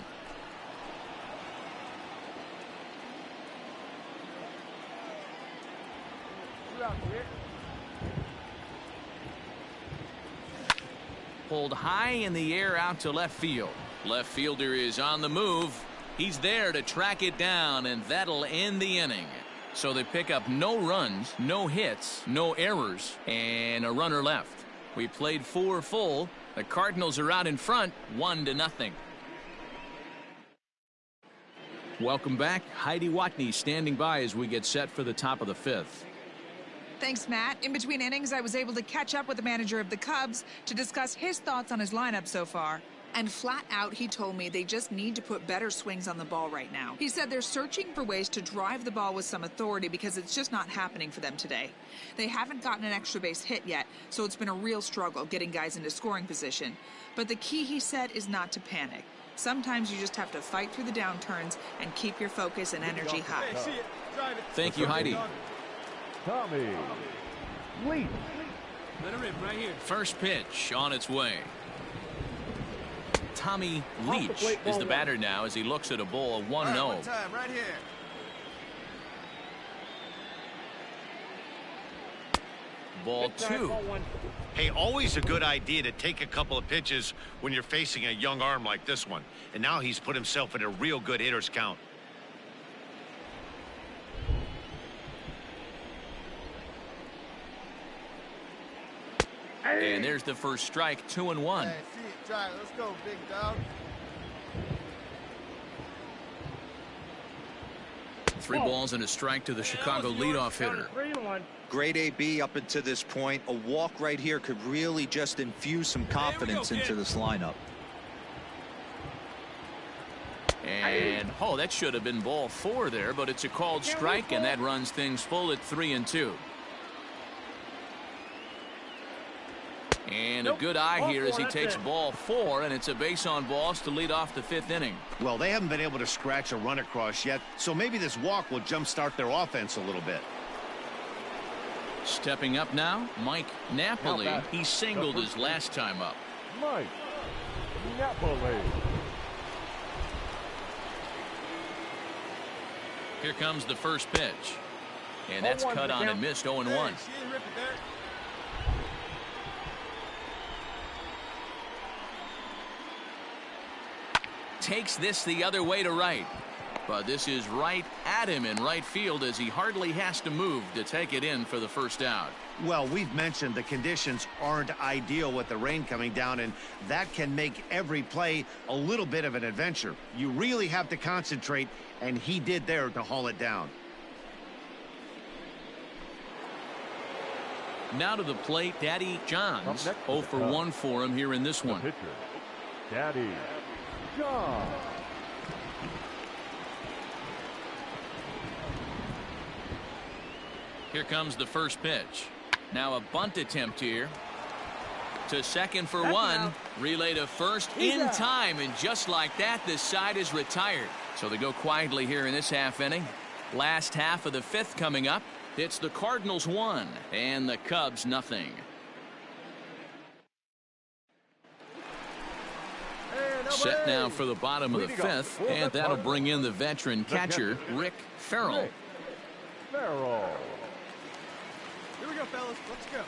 Pulled high in the air out to left field. Left fielder is on the move. He's there to track it down, and that'll end the inning. So they pick up no runs, no hits, no errors, and a runner left. We played 4 full. The Cardinals are out in front, 1-0. Welcome back. Heidi Watney standing by as we get set for the top of the 5th. Thanks, Matt. In between innings, I was able to catch up with the manager of the Cubs to discuss his thoughts on his lineup so far. And flat out, he told me they just need to put better swings on the ball right now. He said they're searching for ways to drive the ball with some authority because it's just not happening for them today. They haven't gotten an extra base hit yet, so it's been a real struggle getting guys into scoring position. But the key, he said, is not to panic. Sometimes you just have to fight through the downturns and keep your focus and energy high. Thank you, Heidi. Tommy Leach. Let her rip right here. First pitch on its way. Tommy Leach is the batter now as he looks at a ball 1-0. One time, right here. Ball 2. Hey, always a good idea to take a couple of pitches when you're facing a young arm like this one. And now he's put himself in a real good hitter's count. And there's the first strike, 2-1. Hey, see it, try it. Let's go, big dog. 3 balls and a strike to the Chicago leadoff hitter. 3-1. Great AB up until this point. A walk right here could really just infuse some confidence into this lineup. And oh, that should have been ball 4 there, but it's a called strike, and that runs things full at 3-2. And a good eye here as he takes ball 4, and it's a base on balls to lead off the 5th inning. Well, they haven't been able to scratch a run across yet, so maybe this walk will jumpstart their offense a little bit. Stepping up now, Mike Napoli. He singled his last time up. Mike Napoli. Here comes the first pitch. And that's cut on and missed, 0-1. Hey, she ain't ripping there. Takes this the other way to right. But this is right at him in right field as he hardly has to move to take it in for the first out. Well, we've mentioned the conditions aren't ideal with the rain coming down, and that can make every play a little bit of an adventure. You really have to concentrate, and he did there to haul it down. Now to the plate, Daddy Johns. 0 for 1 for him here in this one. Pitcher, Daddy John. Here comes the first pitch. Now a bunt attempt here. To second for 1. Relay to first in time, and just like that, this side is retired. So they go quietly here in this half inning. Last half of the 5th coming up. It's the Cardinals 1 and the Cubs nothing. Set now for the bottom of the 5th, and that'll bring in the veteran catcher, Rick Farrell. Farrell. Here we go, fellas. Let's go.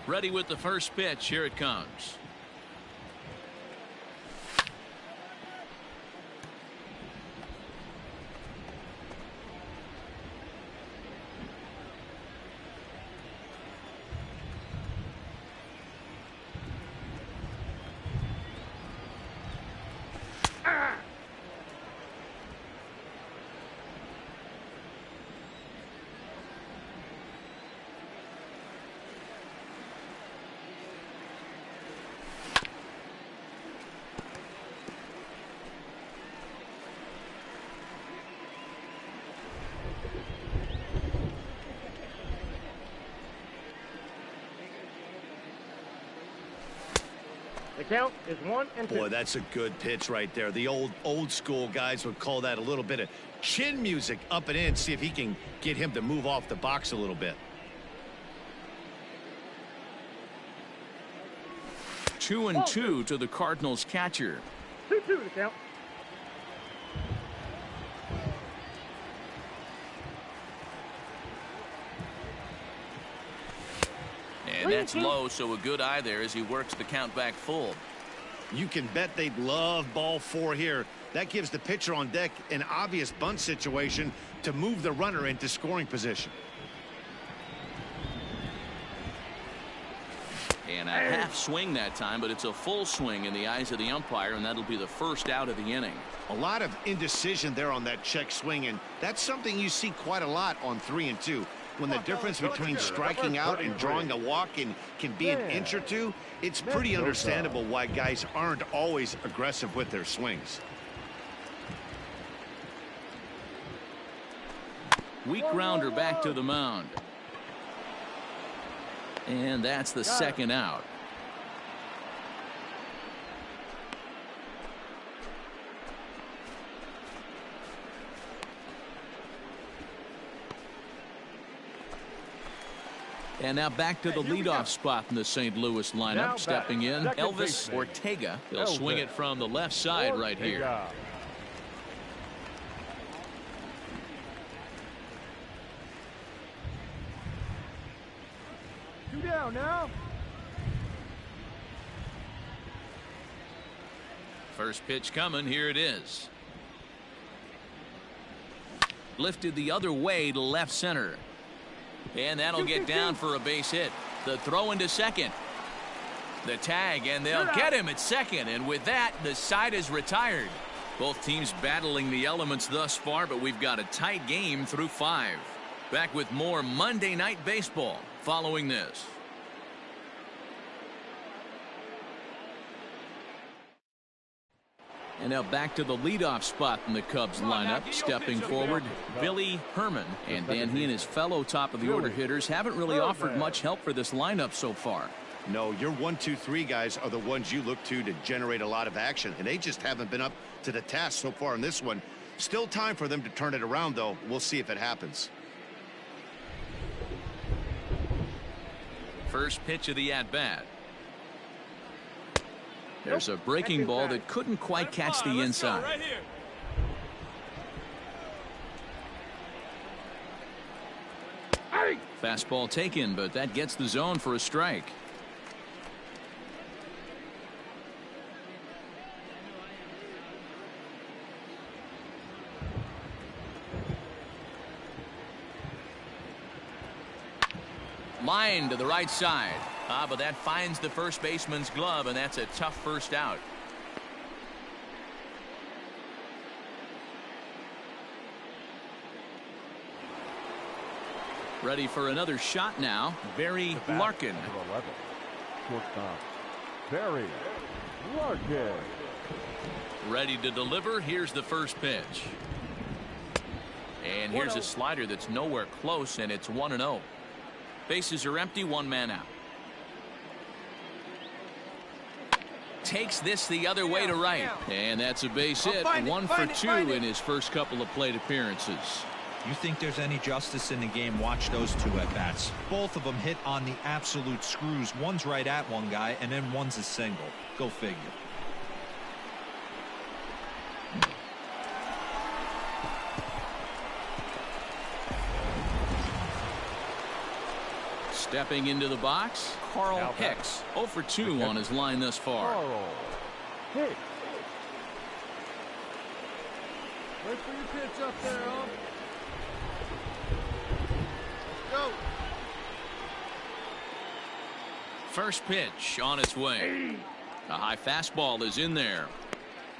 Ready with the first pitch. Here it comes. The count is 1-2. Boy, that's a good pitch right there. The old school guys would call that a little bit of chin music up and in. See if he can get him to move off the box a little bit. 2-2 to the Cardinals catcher. 2-2 the count. And that's low, so a good eye there as he works the count back full. You can bet they'd love ball 4 here. That gives the pitcher on deck an obvious bunt situation to move the runner into scoring position. And a half swing that time, but it's a full swing in the eyes of the umpire, and that'll be the first out of the inning. A lot of indecision there on that check swing, and that's something you see quite a lot on 3-2. When the difference between striking out and drawing a walk can be an inch or 2, it's pretty understandable why guys aren't always aggressive with their swings. Weak grounder back to the mound. And that's the second out. And now back to the leadoff spot in the St. Louis lineup. Stepping in, Elvis Ortega. He'll swing it from the left side right here. 2 down now. First pitch coming. Here it is. Lifted the other way to left center. And that'll get down for a base hit. The throw into second. The tag, and they'll get him at second. And with that, the side is retired. Both teams battling the elements thus far, but we've got a tight game through 5. Back with more Monday Night Baseball following this. And now back to the leadoff spot in the Cubs lineup. Stepping forward, Billy Herman. And Dan, he and his fellow top-of-the-order hitters haven't really offered much help for this lineup so far. No, your 1, 2, 3 guys are the ones you look to generate a lot of action, and they just haven't been up to the task so far in this one. Still time for them to turn it around, though. We'll see if it happens. First pitch of the at-bat. There's a breaking ball that couldn't quite catch the inside. Right here. Fastball taken, but that gets the zone for a strike. Line to the right side. But that finds the first baseman's glove, and that's a tough first out. Ready for another shot now. Barry Larkin. Shortstop, Barry Larkin. Ready to deliver. Here's the first pitch. And here's a slider that's nowhere close, and it's 1-0. Bases are empty, 1 man out. Takes this the other way to right. And that's a base hit. 1 for 2 in his first couple of plate appearances. You think there's any justice in the game? Watch those 2 at-bats. Both of them hit on the absolute screws. One's right at one guy, and then one's a single. Go figure. Stepping into the box, Carl Hicks. 0 for 2 on his line thus far. Carl Hicks. Wait for your pitch up there, huh? Go. First pitch on its way. A high fastball is in there.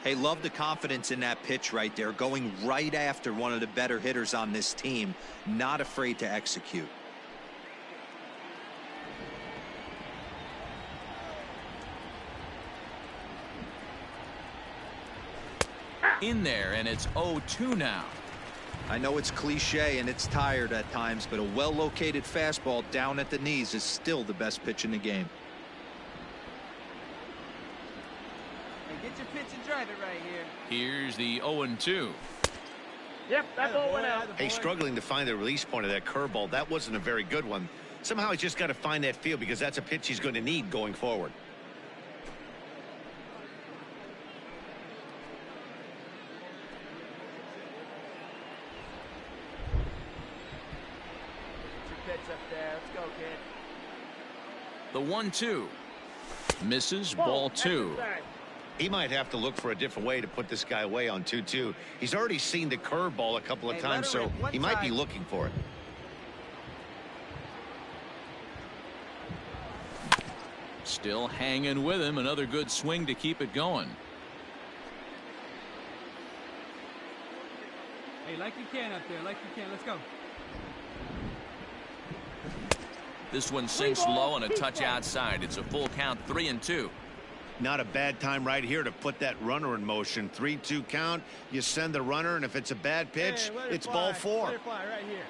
Hey, love the confidence in that pitch right there. Going right after one of the better hitters on this team. Not afraid to execute. In there, and it's 0-2 now. I know it's cliche and it's tired at times, but a well-located fastball down at the knees is still the best pitch in the game. Hey, get your pitch and drive it right here. Here's the 0-2. Yep, that ball went out. Hey, struggling to find the release point of that curveball. That wasn't a very good one. Somehow he's just got to find that feel, because that's a pitch he's going to need going forward. Up there. Let's go, kid. The 1-2. Misses, ball 2. He might have to look for a different way to put this guy away on 2-2. He's already seen the curveball a couple of times, so he might be looking for it. Still hanging with him. Another good swing to keep it going. Hey, like you can up there. Like you can. Let's go. This one sinks low and a touch outside. It's a full count, 3-2. Not a bad time right here to put that runner in motion. 3-2 count. You send the runner, and if it's a bad pitch, it's ball 4. Let it fly right here.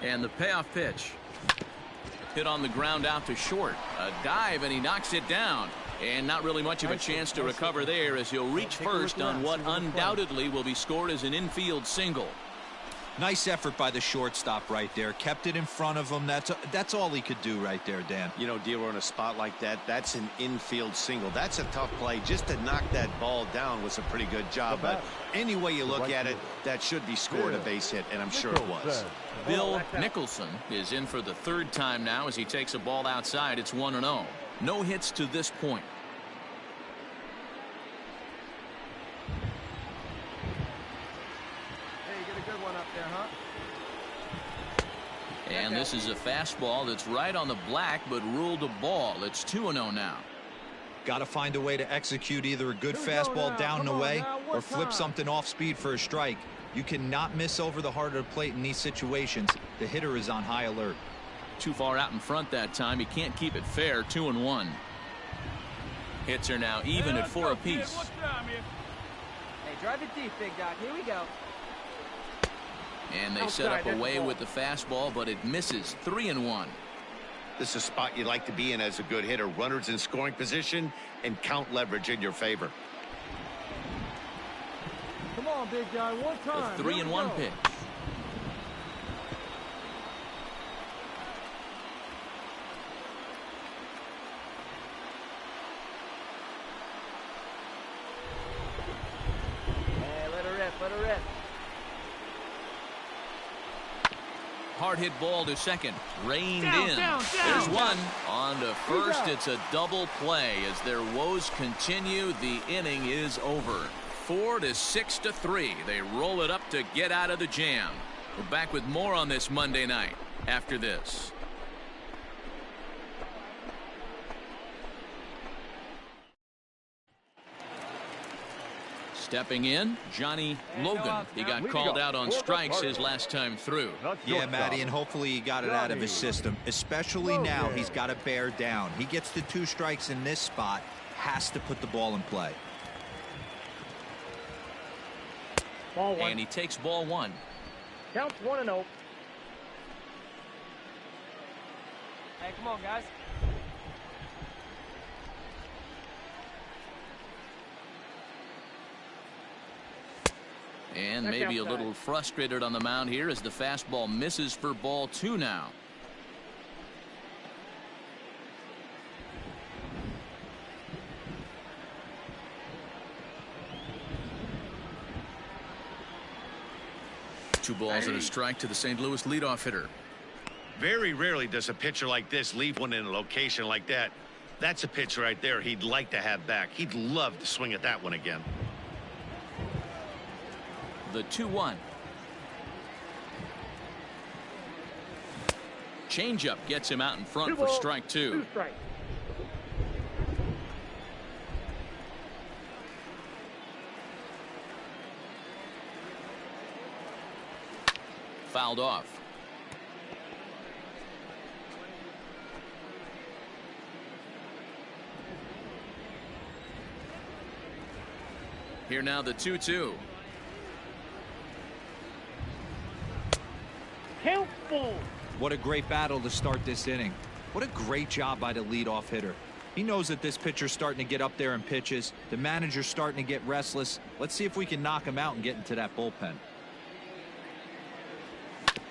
And the payoff pitch. Hit on the ground out to short. A dive, and he knocks it down. And not really much of a chance to recover there, as he'll reach first on what undoubtedly will be scored as an infield single. Nice effort by the shortstop right there. Kept it in front of him. That's all he could do right there, Dan. You know, D'Lo, in a spot like that, that's an infield single. That's a tough play. Just to knock that ball down was a pretty good job. But any way you look at it, that should be scored a base hit, and I'm sure it was. Bill Nicholson is in for the 3rd time now as he takes a ball outside. It's 1-0. No hits to this point. And this is a fastball that's right on the black, but ruled a ball. It's 2-0 now. Got to find a way to execute either a good fastball down and away or flip something off speed for a strike. You cannot miss over the heart of the plate in these situations. The hitter is on high alert. Too far out in front that time. He can't keep it fair. 2-1. Hits are now even at 4 apiece. Hey, drive it deep, big dog. Here we go. And they set up away with the fastball, but it misses. 3-1. This is a spot you like to be in as a good hitter. Runners in scoring position and count leverage in your favor. Come on, big guy, one time. The 3-1 pitch. Hey, let her rip, let her rip. Hard hit ball to second. Reined Down, in. down. There's one. On to first. It's a double play. As their woes continue, the inning is over. 4-6-3. They roll it up to get out of the jam. We're back with more on this Monday night after this. Stepping in, Johnny Logan. He got called out on strikes his last time through. Yeah, Matty, and hopefully he got it out of his system, especially now he's got to bear down. He gets the 2 strikes in this spot, has to put the ball in play. Ball 1. And he takes ball 1. Counts 1-0. Hey, come on, guys. And maybe a little frustrated on the mound here as the fastball misses for ball 2 now. Two balls and a strike to the St. Louis leadoff hitter. Very rarely does a pitcher like this leave one in a location like that. That's a pitch right there he'd like to have back. He'd love to swing at that one again. The 2-1. Changeup gets him out in front for strike 2. 2 strikes. Fouled off. Here now the 2-2. Count full. What a great battle to start this inning. What a great job by the leadoff hitter. He knows that this pitcher's starting to get up there in pitches. The manager's starting to get restless. Let's see if we can knock him out and get into that bullpen.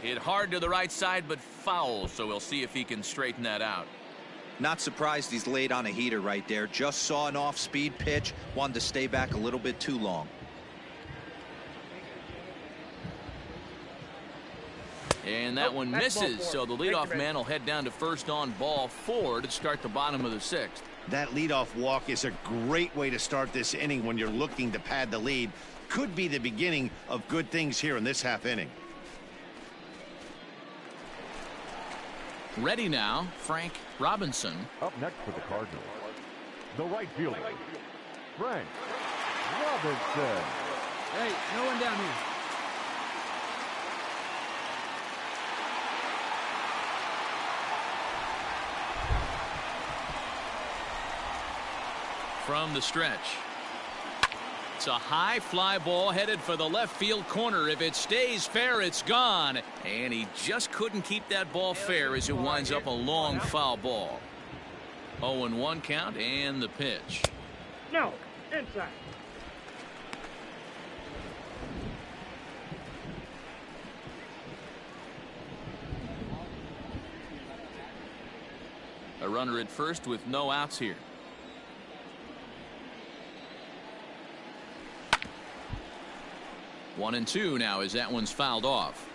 Hit hard to the right side, but foul, so we'll see if he can straighten that out. Not surprised he's laid on a heater right there. Just saw an off-speed pitch. Wanted to stay back a little bit too long. And that one misses, so the leadoff man will head down to first on ball 4 to start the bottom of the 6th. That leadoff walk is a great way to start this inning when you're looking to pad the lead. Could be the beginning of good things here in this half inning. Ready now, Frank Robinson. Up next for the Cardinals, the right fielder, Frank Robinson. Hey, no one down here. From the stretch. It's a high fly ball headed for the left field corner. If it stays fair, it's gone. And he just couldn't keep that ball fair as it winds up a long foul ball. 0-1 count and the pitch. No, inside. A runner at first with no outs here. One and two now as that one's fouled off.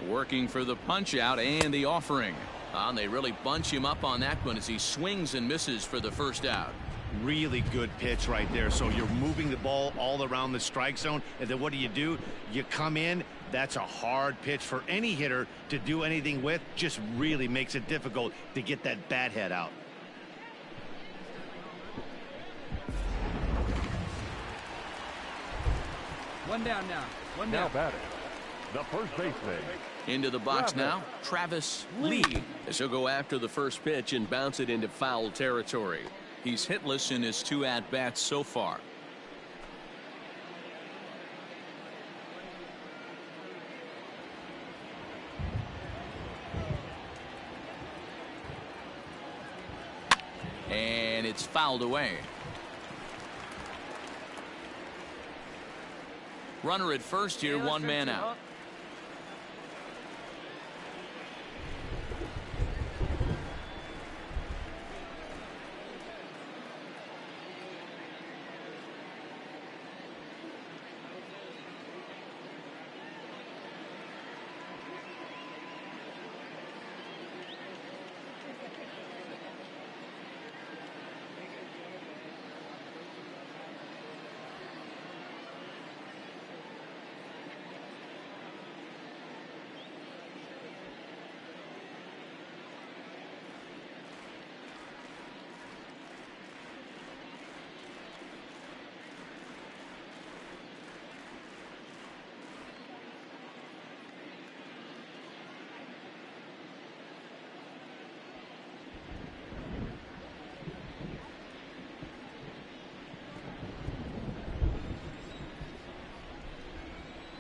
Working for the punch out and the offering. They really bunch him up on that one as he swings and misses for the first out. Really good pitch right there. So you're moving the ball all around the strike zone, and then what do? You come in. That's a hard pitch for any hitter to do anything with. Just really makes it difficult to get that bat head out. One down now. One Now down. batting, the first baseman. Into the box now, Travis Lee. As he'll go after the first pitch and bounce it into foul territory. He's hitless in his 2 at-bats so far. And it's fouled away. Runner at first here, 1 man out.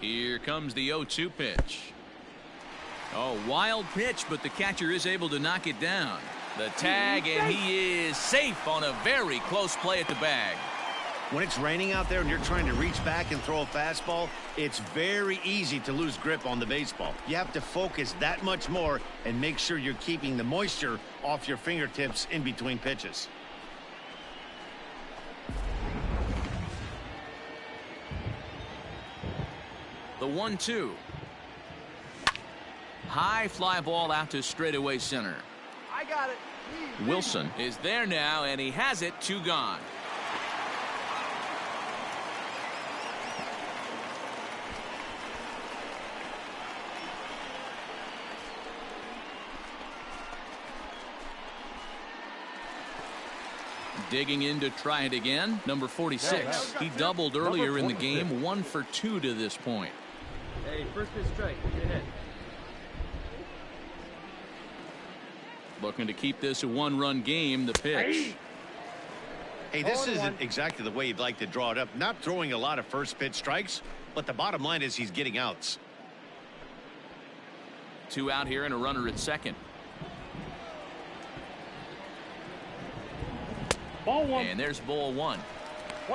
Here comes the 0-2 pitch. Oh, wild pitch, but the catcher is able to knock it down. The tag, and he is safe on a very close play at the bag. When it's raining out there and you're trying to reach back and throw a fastball, it's very easy to lose grip on the baseball. You have to focus that much more and make sure you're keeping the moisture off your fingertips in between pitches. The 1-2. High fly ball out to straightaway center. I got it. Wilson is there now, and he has it. 2 gone. Digging in to try it again, number 46. He doubled earlier in the game, 1 for 2 to this point. Hey, first pitch strike. Get ahead. Looking to keep this a 1-run game. The pitch. Hey, this isn't exactly the way you'd like to draw it up. Not throwing a lot of first pitch strikes, but the bottom line is he's getting outs. 2 out here and a runner at second. Ball 1. And there's ball 1.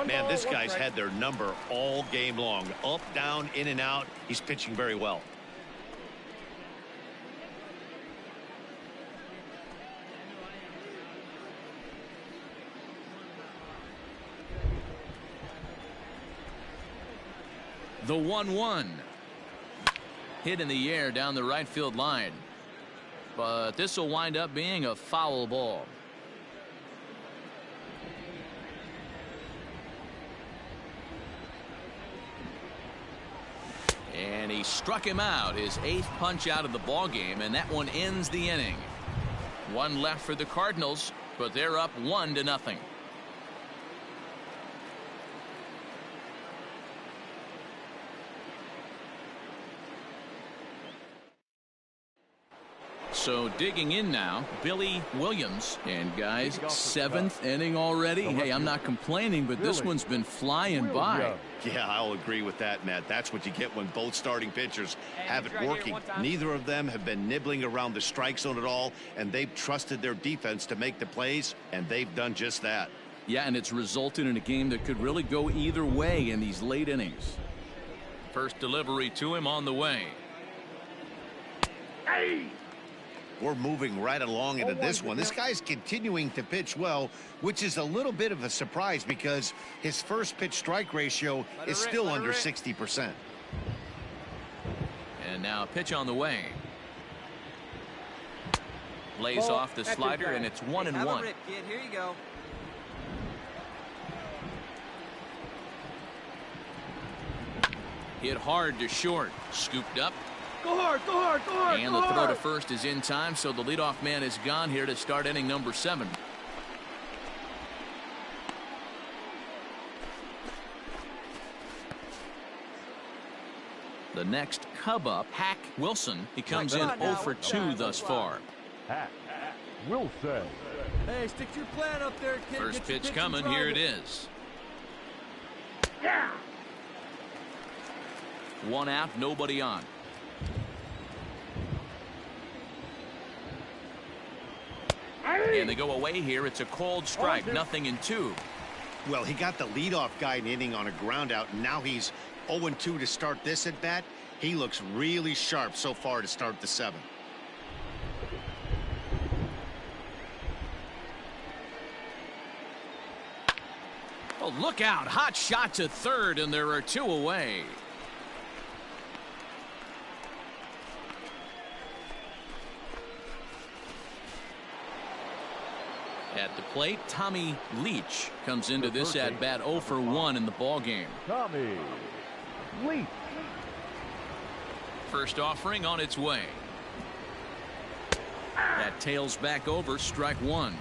Man, this guy's had their number all game long. Up, down, in and out. He's pitching very well. The 1-1. Hit in the air down the right field line. But this will wind up being a foul ball. And he struck him out, his 8th punch out of the ball game, and that one ends the inning. 1 left for the Cardinals, but they're up 1-0. So digging in now, Billy Williams. And guys, 7th inning already. Hey, I'm not complaining, but this one's been flying by. Yeah, I'll agree with that, Matt. That's what you get when both starting pitchers have it working. Neither of them have been nibbling around the strike zone at all, and they've trusted their defense to make the plays, and they've done just that. Yeah, and it's resulted in a game that could really go either way in these late innings. First delivery to him on the way. Hey! We're moving right along into this one. This guy's continuing to pitch well, which is a little bit of a surprise because his first pitch strike ratio is still under 60%. And now a pitch on the way. Lays off the slider, and it's 1-1. Here you go. Hit hard to short. Scooped up. Go hard, go hard, go hard, And go the throw hard. to first is in time, so the leadoff man is gone here to start inning number 7. The next Cub up, Hack Wilson. He comes in 0 for 2 thus far. Hack Wilson. Hey, stick to your plan up there, kid. First Get your pitch pitch coming. and Here drive it is. Yeah. 1 out, nobody on. And they go away here. It's a cold strike. Nothing in 2. Well, he got the leadoff guy in the inning on a ground out. And now he's 0-2 to start this at bat. He looks really sharp so far to start the 7th. Oh, look out. Hot shot to third, and there are 2 away. At the plate, Tommy Leach comes into this at bat 0 for 1 in the ball game. Tommy Leach. First offering on its way. That tails back over, strike 1.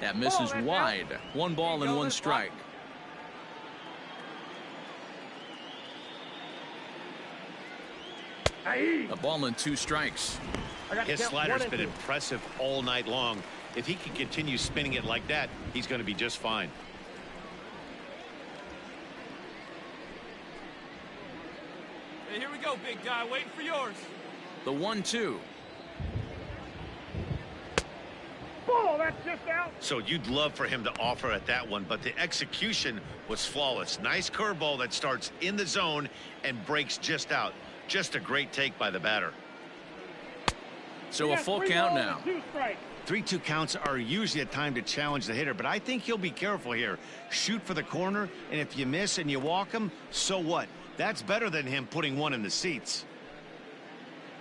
That misses wide. 1 ball and 1 strike. A ball and 2 strikes. His slider's been impressive all night long. If he can continue spinning it like that, he's going to be just fine. Hey, here we go, big guy. Waiting for yours. The 1-2. Ball, that's just out. So you'd love for him to offer at that one, but the execution was flawless. Nice curveball that starts in the zone and breaks just out. Just a great take by the batter. So a full count now. 3-2 counts are usually a time to challenge the hitter, but I think he'll be careful here. Shoot for the corner, and if you miss and you walk him, so what? That's better than him putting 1 in the seats.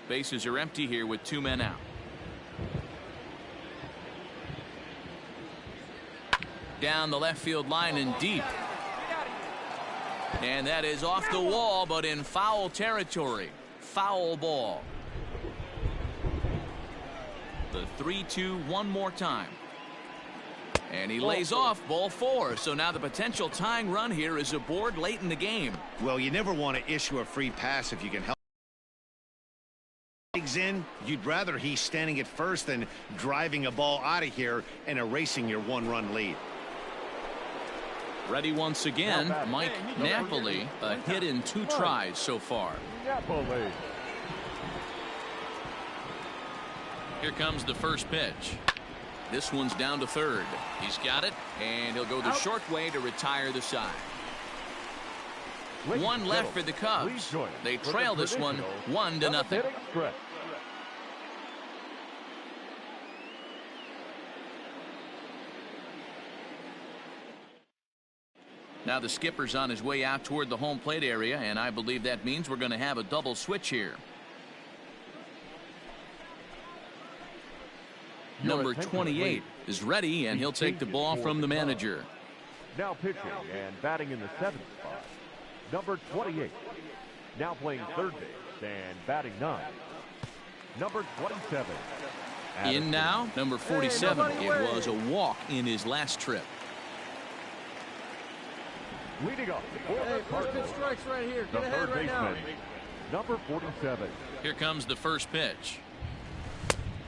Bases are empty here with 2 men out. Down the left field line and deep. And that is off the wall, but in foul territory. Foul ball. The 3-2 one more time. And he lays off ball 4. So now the potential tying run here is aboard late in the game. Well, you never want to issue a free pass if you can help. Legs in, you'd rather he's standing at first than driving a ball out of here and erasing your 1-run lead. Ready once again, Mike Napoli, a hit in 2 tries so far. Napoli. Here comes the first pitch. This one's down to third. He's got it, and he'll go the short way to retire the side. 1 left for the Cubs. They trail this one 1-0. Now the skipper's on his way out toward the home plate area, and I believe that means we're going to have a double switch here. Number 28 is ready, and he'll take the ball from the manager. Now pitching and batting in the 7th spot, number 28. Now playing third base and batting 9, number 27. In now, number 47. It was a walk in his last trip. Leading off. Hey, first pitch strikes right here. The Get ahead third right now. baseman, number 47. Here comes the first pitch.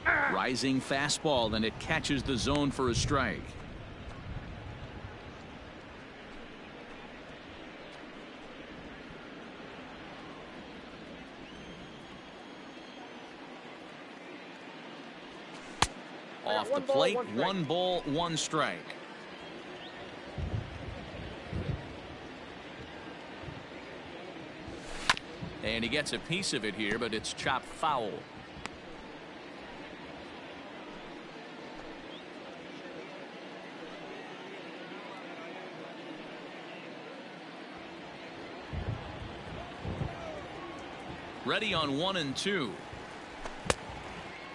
Rising fastball, and it catches the zone for a strike. Off the plate, 1 ball, 1 strike. And he gets a piece of it here, but it's chopped foul. Ready on 1 and 2.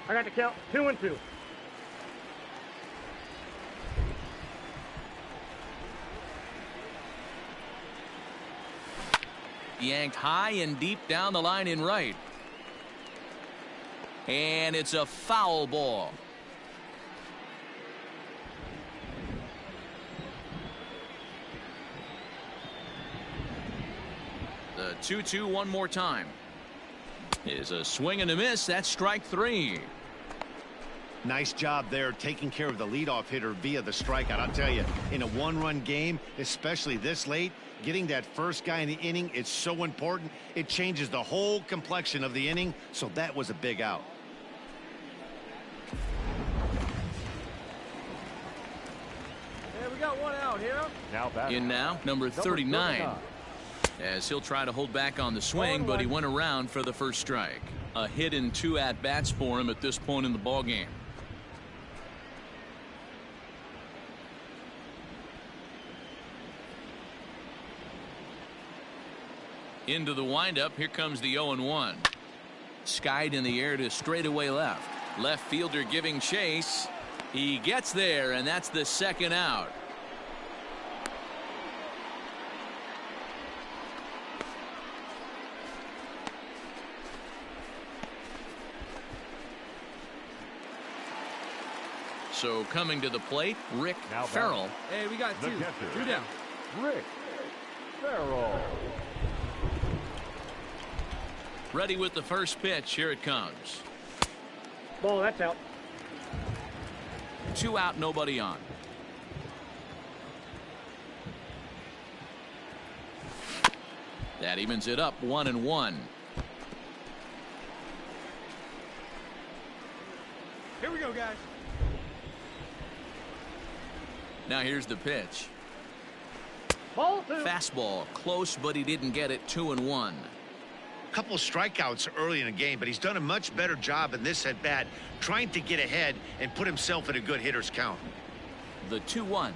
I got to count 2-2. Yanked high and deep down the line in right. And it's a foul ball. The 2-2 one more time. Is a swing and a miss. That's strike 3. Nice job there taking care of the leadoff hitter via the strikeout. I'll tell you, in a one-run game, especially this late, getting that first guy in the inning is so important. It changes the whole complexion of the inning, so that was a big out. Hey, we got one out here. In now, number 39. As he'll try to hold back on the swing, but he went around for the first strike. A hit and 2 at-bats for him at this point in the ballgame. Into the windup. Here comes the 0-1. Skied in the air to straightaway left. Left fielder giving chase. He gets there, and that's the second out. So coming to the plate, Rick Farrell. Hey, we got 2. 2 down. Rick Farrell. Ready with the first pitch. Here it comes. Ball, that's out. 2 out, nobody on. That evens it up 1-1. Here we go, guys. Now here's the pitch. Ball 2. Fastball close, but he didn't get it. 2-1. Couple strikeouts early in the game, but he's done a much better job in this at bat trying to get ahead and put himself in a good hitter's count. The 2-1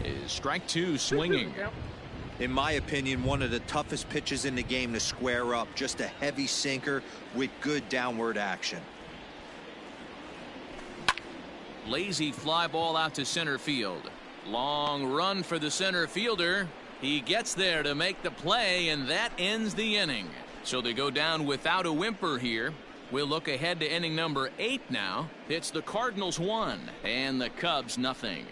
is strike 2 swinging. In my opinion, one of the toughest pitches in the game to square up. Just a heavy sinker with good downward action. Lazy fly ball out to center field. Long run for the center fielder. He gets there to make the play, and that ends the inning. So they go down without a whimper here. We'll look ahead to inning number 8 now. It's the Cardinals 1 and the Cubs nothing.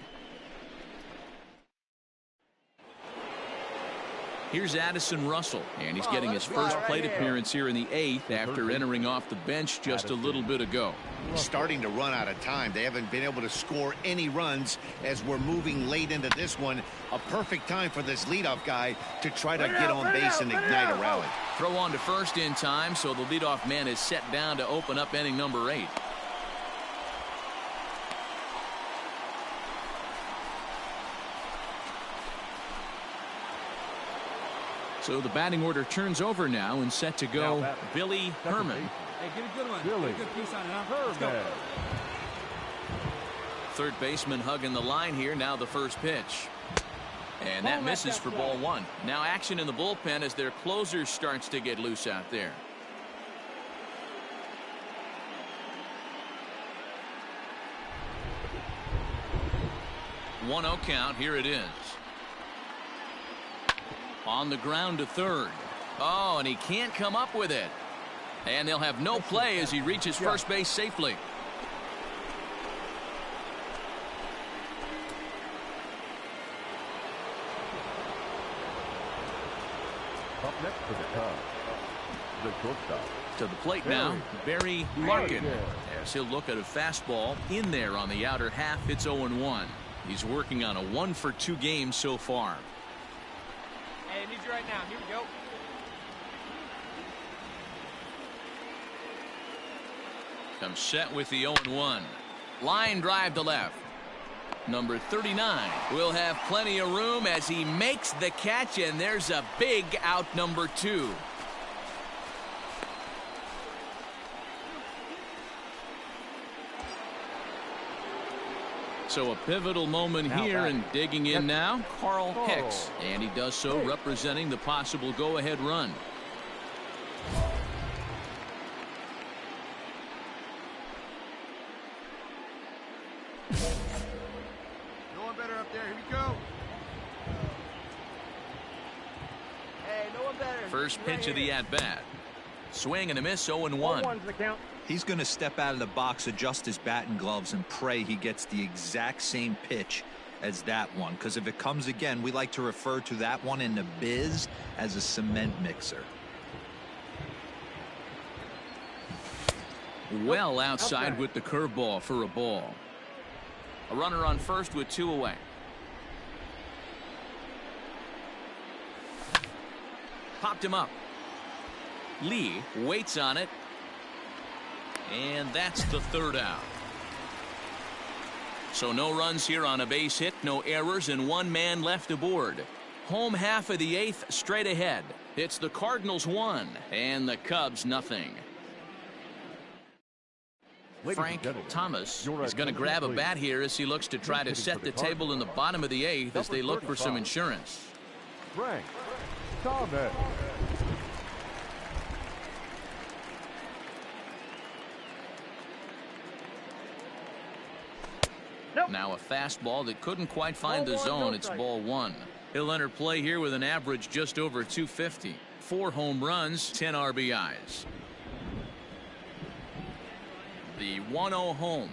Here's Addison Russell, and he's getting his first plate appearance here in the 8th after entering off the bench just a little bit ago. Starting to run out of time. They haven't been able to score any runs as we're moving late into this one. A perfect time for this leadoff guy to try to get on base and ignite a rally. Throw on to first in time, so the leadoff man is set down to open up inning number 8. So the batting order turns over now and set to go Billy Herman. Hey, get a good one. Get a good piece on it, huh? Let's go. Third baseman hugging the line here. Now the first pitch. And that misses for ball 1. Now action in the bullpen as their closer starts to get loose out there. 1-0 count. Here it is. On the ground to third. Oh, and he can't come up with it. And they'll have no play as he reaches first base safely. Up next for the Cubs, the shortstop. To the plate now, Barry Larkin. As he'll look at a fastball in there on the outer half. It's 0-1. He's working on a 1-for-2 game so far. Hey, I need you right now. Here we go. Comes set with the 0-1. Line drive to left. Number 39 will have plenty of room as he makes the catch, and there's a big out, number 2. So a pivotal moment here, and digging in now, Carl Hicks, and he does so representing the possible go-ahead run. No one better up there. Here we go. Hey, no one better. First pitch of the at-bat. Swing and a miss, 0-1. 1-1's the count. He's going to step out of the box, adjust his batting gloves, and pray he gets the exact same pitch as that one. Because if it comes again, we like to refer to that one in the biz as a cement mixer. Well outside with the curveball for a ball. A runner on first with 2 away. Popped him up. Lee waits on it. And that's the 3rd out. So no runs here on a base hit, no errors, and 1 man left aboard. Home half of the 8th straight ahead. It's the Cardinals 1 and the Cubs nothing. Frank Thomas is going to grab a bat here as he looks to try to set the table in the bottom of the 8th as they look for some insurance. Frank Thomas. Now a fastball that couldn't quite find the zone. It's ball 1. He'll enter play here with an average just over 250. 4 home runs, 10 RBIs. The 1-0 home.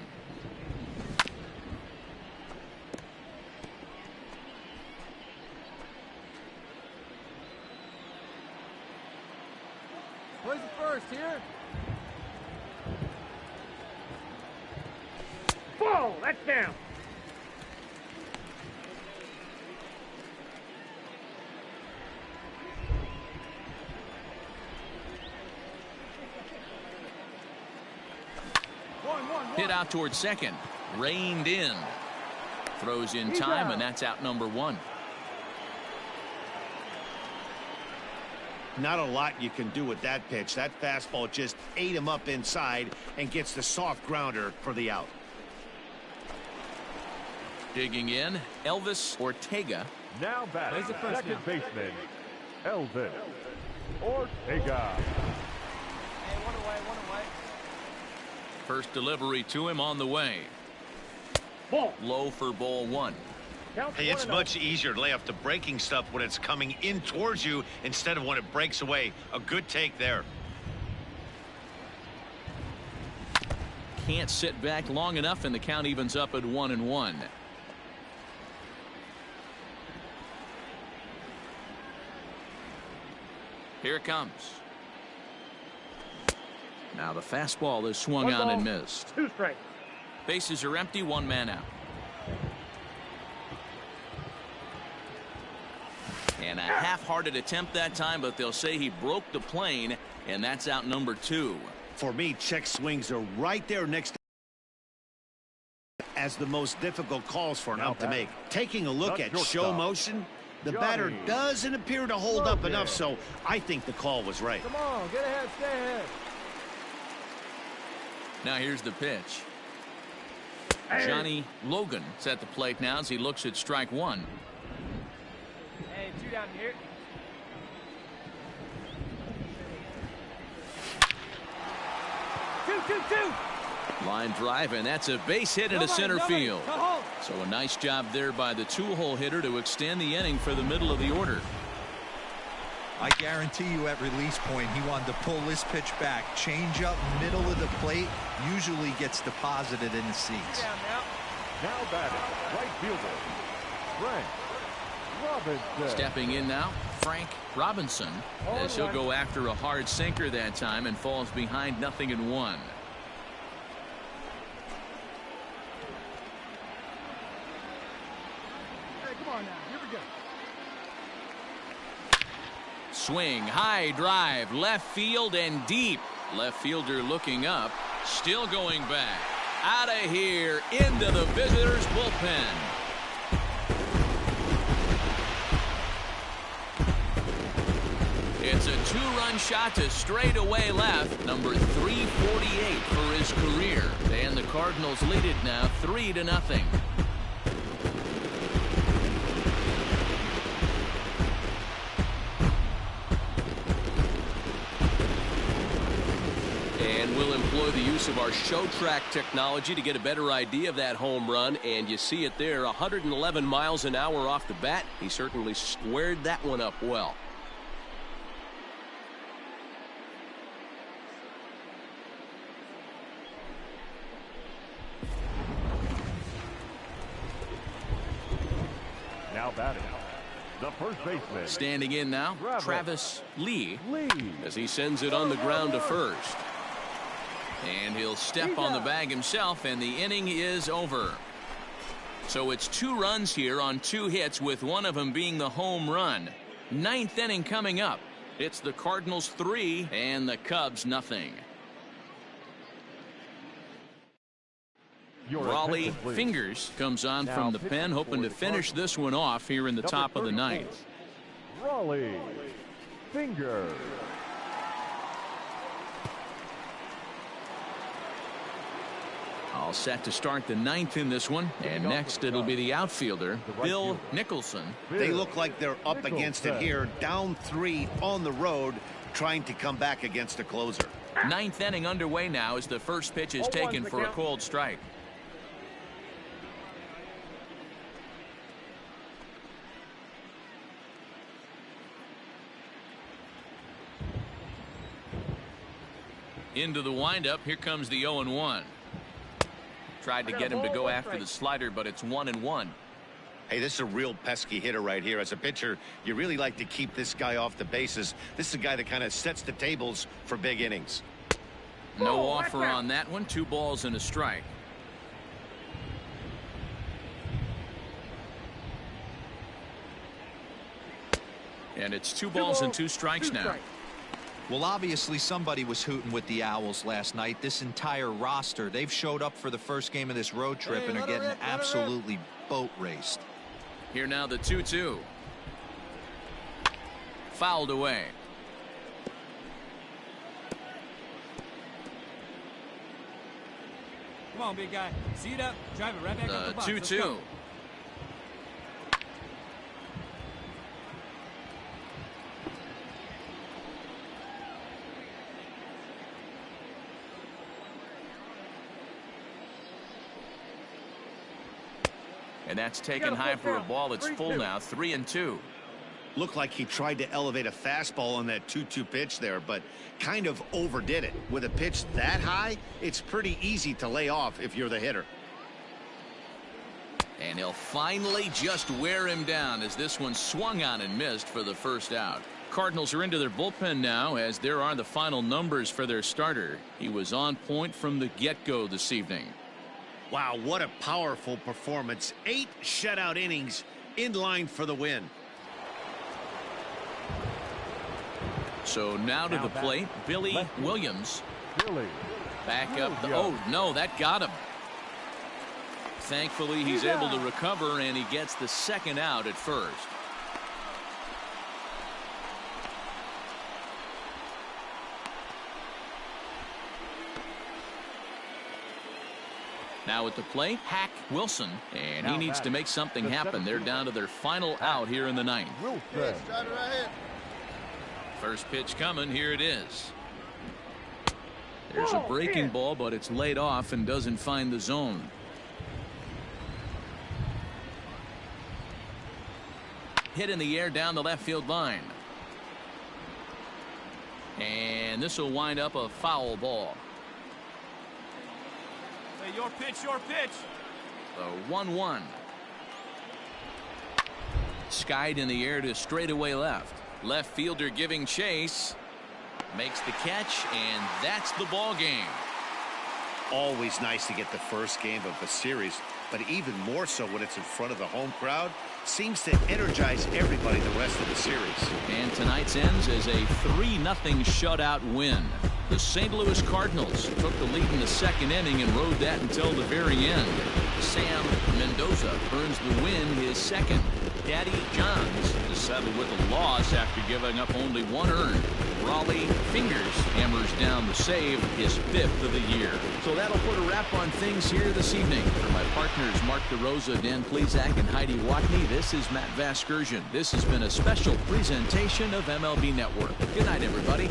Where's the first here? Ball, that's down. Hit out towards second. Reined in. Throws in time, and that's out number 1. Not a lot you can do with that pitch. That fastball just ate him up inside and gets the soft grounder for the out. Digging in, Elvis Ortega. Now batting, second baseman, Elvis Ortega. Hey, one away. First delivery to him on the way. Ball. Low for ball 1. Hey, it's much easier to lay off the breaking stuff when it's coming in towards you instead of when it breaks away. A good take there. Can't sit back long enough, and the count evens up at 1-1. Here it comes. Now the fastball is swung on and missed. 2 strikes. Bases are empty, 1 man out. And a half-hearted attempt that time, but they'll say he broke the plane, and that's out number 2. For me, check swings are right there next to as the most difficult calls for an out to make. Taking a look at show motion, the batter doesn't appear to hold up enough, so I think the call was right. Come on, get ahead, stay ahead. Now here's the pitch. Johnny Logan is at the plate now as he looks at strike 1. Hey, 2 down here. Two. Line drive, and that's a base hit into center field. So a nice job there by the 2-hole hitter to extend the inning for the middle of the order. I guarantee you at release point he wanted to pull this pitch back. Change up middle of the plate usually gets deposited in the seats. Now batting, right fielder, Frank Robinson. Stepping in now, Frank Robinson, as he'll go after a hard sinker that time and falls behind 0-1. Hey, come on now. Here we go. Swing, high drive, left field and deep. Left fielder looking up, still going back. Out of here, into the visitors' bullpen. It's a 2-run shot to straightaway left, number 348 for his career. And the Cardinals lead it now 3-0. And will employ the use use of our show track technology to get a better idea of that home run, and you see it there, 111 miles an hour off the bat. He certainly squared that one up well. Now batting, the first baseman. Standing in now, Travis Lee, as he sends it on the ground to first. And he'll step on the bag himself, and the inning is over. So it's 2 runs here on 2 hits, with one of them being the home run. 9th inning coming up. It's the Cardinals 3 and the Cubs nothing. Raleigh Fingers comes on from the pen, hoping to finish this one off here in the top of the 9th. Raleigh Fingers. All set to start the 9th in this one, and next it'll be the outfielder, Bill Nicholson. They look like they're up against it here, down 3 on the road, trying to come back against a closer. 9th inning underway now as the first pitch is taken for a cold strike. Into the windup, here comes the 0-1. Tried to get him to go after the slider, but it's 1-1. Hey, this is a real pesky hitter right here. As a pitcher, you really like to keep this guy off the bases. This is a guy that kind of sets the tables for big innings. No offer on that one. 2 balls and a strike. And it's 2 balls and 2 strikes now. Well, obviously somebody was hooting with the Owls last night. This entire roster, they've showed up for the first game of this road trip and are getting absolutely boat raced. Here now the 2-2. Fouled away. Come on, big guy. See it up. Drive it right back up the box. 2-2. And that's taken high for a ball. It's full now, 3-2. Looked like he tried to elevate a fastball on that 2-2 pitch there, but kind of overdid it. With a pitch that high, it's pretty easy to lay off if you're the hitter. And he'll finally just wear him down as this one swung on and missed for the first out. Cardinals are into their bullpen now, as there are the final numbers for their starter. He was on point from the get-go this evening. Wow, what a powerful performance. 8 shutout innings, in line for the win. So now to the plate, Billy Williams. Back up. Oh, no, that got him. Thankfully, he's able to recover, and he gets the second out at first. Now at the plate, Hack Wilson, and he needs to make something happen. They're down to their final out here in the 9th. First pitch coming. Here it is. There's a breaking ball, but it's laid off and doesn't find the zone. Hit in the air down the left field line. And this will wind up a foul ball. Hey, your pitch, your pitch. The 1-1. Skied in the air to straightaway left. Left fielder giving chase. Makes the catch, and that's the ball game. Always nice to get the first game of a series, but even more so when it's in front of the home crowd. Seems to energize everybody the rest of the series. And tonight's ends as a 3-0 shutout win. The St. Louis Cardinals took the lead in the second inning and rode that until the very end. Sam Mendoza earns the win, his second. Daddy Johns is settled with a loss after giving up only 1 earned. Raleigh Fingers hammers down the save, his 5th of the year. So that'll put a wrap on things here this evening. For my partners Mark DeRosa, Dan Plezak, and Heidi Watney, this is Matt Vasgersian. This has been a special presentation of MLB Network. Good night, everybody.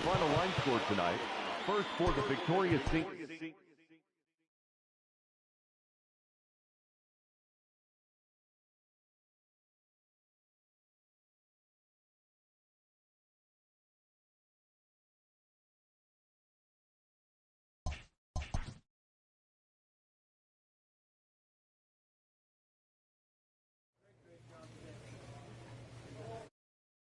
final line score tonight. First for the victorious St.